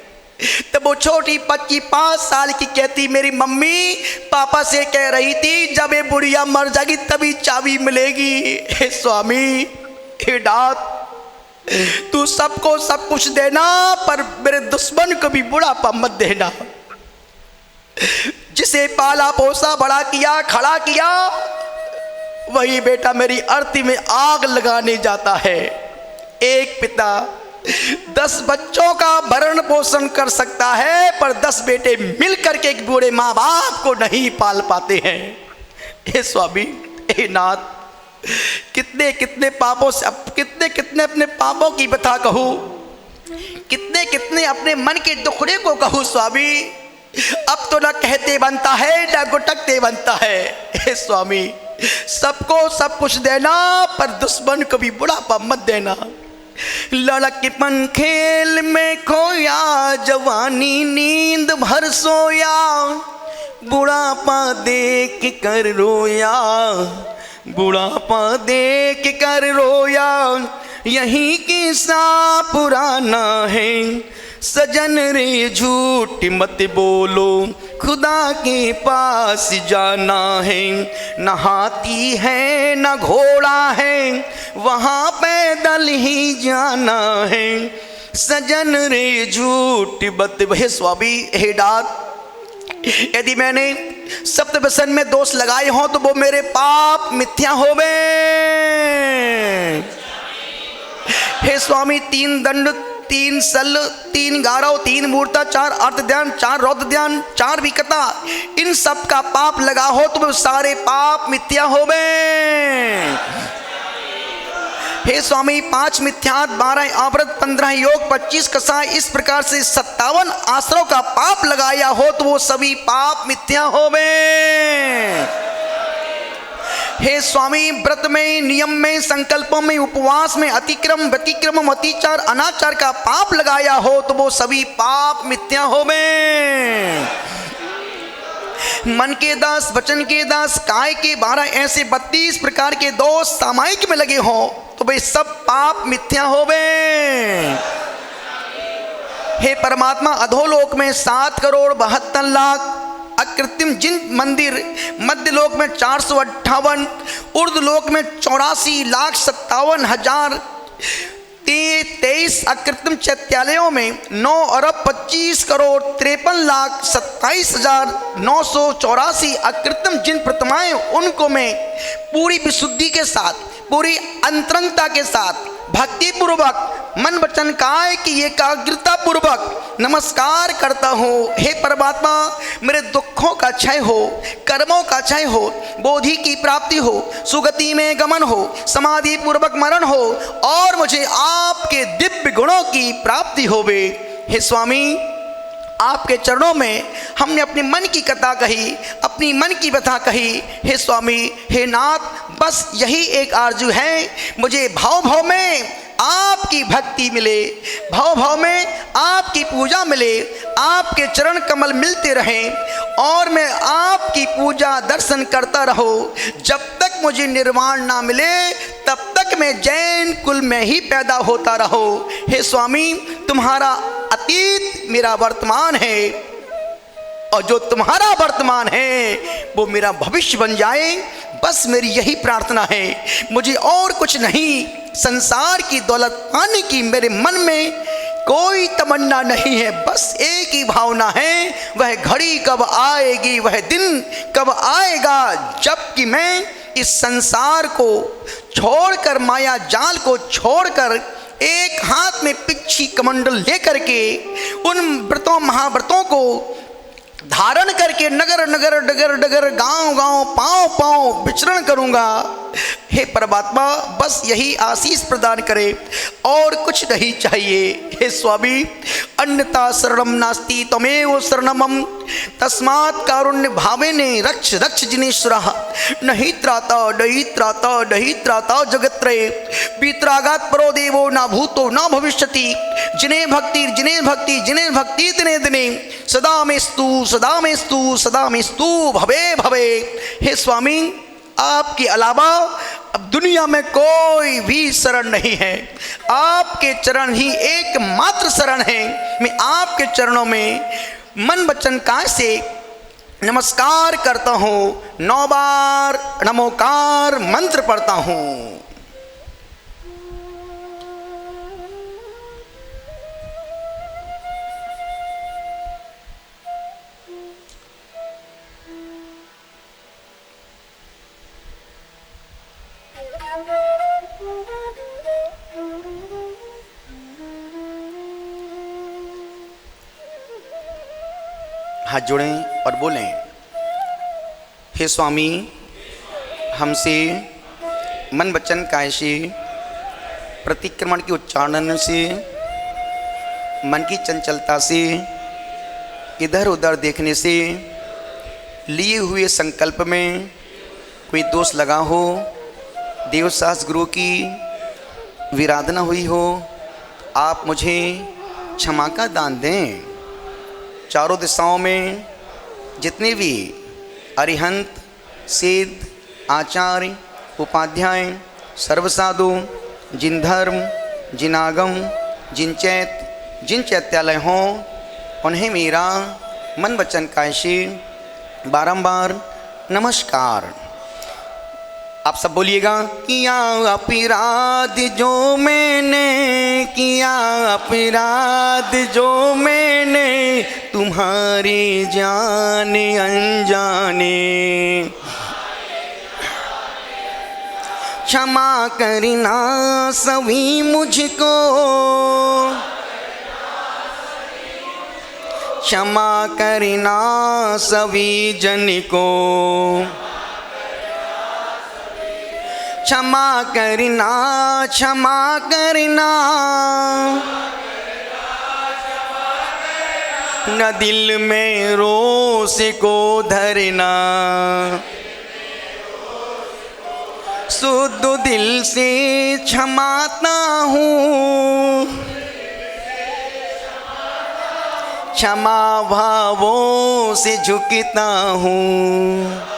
तब वो छोटी बच्ची 5 साल की कहती, मेरी मम्मी पापा से कह रही थी जब ये बुढ़िया मर जाएगी तभी चाबी मिलेगी। हे स्वामी, हे नाथ, तू सबको सब कुछ देना पर मेरे दुश्मन को भी बुढ़ापा मत देना। जिसे पाला पोसा बड़ा किया खड़ा किया, वही बेटा मेरी अर्थी में आग लगाने जाता है। एक पिता 10 बच्चों का भरण पोषण कर सकता है, पर 10 बेटे मिलकर के एक बूढ़े माँ बाप को नहीं पाल पाते हैं। हे स्वामी, हे नाथ, कितने कितने पापों से, कितने कितने अपने पापों की बता कहूँ, कितने कितने अपने मन के दुखड़े को कहूँ स्वामी। अब तो न कहते बनता है न गुटकते बनता है। हे स्वामी, सबको सब कुछ देना पर दुश्मन को भी बुढ़ापा मत देना। लड़कपन खेल में खोया, जवानी नींद भर सोया, बुढ़ापा देख कर रोया, बुढ़ापा देख कर रोया। यही किस्सा पुराना है, सजन रे झूठ मत बोलो, खुदा के पास जाना है। न हाथी है न घोड़ा है, वहाँ पैदल ही जाना है। सजन रे झूठ मत। हे स्वामी, हे डाक, यदि मैंने सप्तव्यसन में दोष लगाए हों तो वो मेरे पाप मिथ्या होवे। हे स्वामी, 3 दंड, 3 सल, 3 गारव, 3 मूर्ता, 4 अर्थ ध्यान, 4 रौद्र ध्यान, 4 विकता, इन सब का पाप लगा हो तो वो सारे पाप मिथ्या होवे। हे स्वामी, 5 मिथ्यात, 12 आवृत, 15 योग, 25 कसाय, इस प्रकार से 57 आश्रव का पाप लगाया हो तो वो सभी पाप मिथ्या होवे। हे स्वामी, व्रत में, नियम में, संकल्पों में, उपवास में अतिक्रम, व्यतिक्रम, अतिचार, अनाचार का पाप लगाया हो तो वो सभी पाप मिथ्या होवे। मन के दास, वचन के दास, काय के 12 ऐसे 32 प्रकार के दोष सामायिक में लगे हो तो वे सब पाप मिथ्या होवे। हे परमात्मा, अधोलोक में 7,72,00,000 अकृत्रिम जिन मंदिर, मध्यलोक में 458, ऊर्ध्वलोक में 84,57,023 अकृत्रिम चैत्यालयों में 9,53,53,27,984 अकृत्रिम जिन प्रतिमाएं, उनको मैं पूरी विशुद्धि के साथ, पूरी अंतरंगता के साथ, भक्ति पूर्वक, मन वचन काय की एकाग्रता पूर्वक नमस्कार करता हूँ। हे परमात्मा, मेरे दुखों का क्षय हो, कर्मों का क्षय हो, बोधि की प्राप्ति हो, सुगति में गमन हो, समाधि पूर्वक मरण हो और मुझे आपके दिव्य गुणों की प्राप्ति होवे। हे स्वामी, आपके चरणों में हमने अपने मन की कथा कही, अपनी मन की व्यथा कही। हे स्वामी, हे नाथ, बस यही एक आरजू है, मुझे भाव भाव में आपकी भक्ति मिले, भाव भाव में आपकी पूजा मिले, आपके चरण कमल मिलते रहें और मैं आपकी पूजा दर्शन करता रहो। जब तक मुझे निर्वाण ना मिले तब तक मैं जैन कुल में ही पैदा होता रहो। हे स्वामी, तुम्हारा अतीत मेरा वर्तमान है और जो तुम्हारा वर्तमान है वो मेरा भविष्य बन जाए, बस मेरी यही प्रार्थना है। मुझे और कुछ नहीं, संसार की दौलत पाने की मेरे मन में कोई तमन्ना नहीं है। बस एक ही भावना है, वह घड़ी कब आएगी, वह दिन कब आएगा जबकि मैं इस संसार को छोड़कर, माया जाल को छोड़कर, एक हाथ में पिच्छी कमंडल लेकर के उन व्रतों महाव्रतों को धारण करके नगर नगर डगर डगर गांव गांव पांव पांव विचरण करूंगा। हे परमात्मा, बस यही आशीष प्रदान करे और कुछ नहीं चाहिए। हे स्वामी, अन्यथा शरणम नास्ति त्वमेव शरणमम, तस्मात् कारुण्य भावेने रक्ष रक्ष जिनेश्वरः, नहीं त्राता नहीं त्राता नहीं त्राता जगत्त्रये, वीतरागात् परो देवो न भूतो न भविष्यति, जिने भक्ति जिने भक्ति जिने भक्ति दिने दिने सदा मेस्तु सदा मेस्तु सदा मेस्तु भवे भवे। हे स्वामी, आपके अलावा अब दुनिया में कोई भी शरण नहीं है, आपके चरण ही एकमात्र शरण है। मैं आपके चरणों में मन वचन काय से नमस्कार करता हूँ, 9 बार नमोकार मंत्र पढ़ता हूँ। हाथ जोड़ें और बोलें, हे स्वामी, हमसे मन वचन काय से, प्रतिक्रमण के उच्चारण से, मन की चंचलता से, इधर उधर देखने से, लिए हुए संकल्प में कोई दोष लगा हो, देवशास्त्र गुरु की विराधना हुई हो, आप मुझे क्षमा का दान दें। चारों दिशाओं में जितने भी अरिहंत, सिद्ध, आचार्य, उपाध्याय, सर्वसाधु, जिन धर्म, जिन आगम, जिन चैत्यालय हों, उन्हें मेरा मन वचन काय से बारंबार नमस्कार। आप सब बोलिएगा, किया अपराध जो मैंने, किया अपराध जो मैंने, तुम्हारे जाने अनजाने, क्षमा करना सभी मुझको, क्षमा करना सभी जन को, क्षमा करना, क्षमा करना, न दिल में रोष को धरना, शुद्ध दिल से क्षमाता हूँ, क्षमा भावों से झुकता हूँ,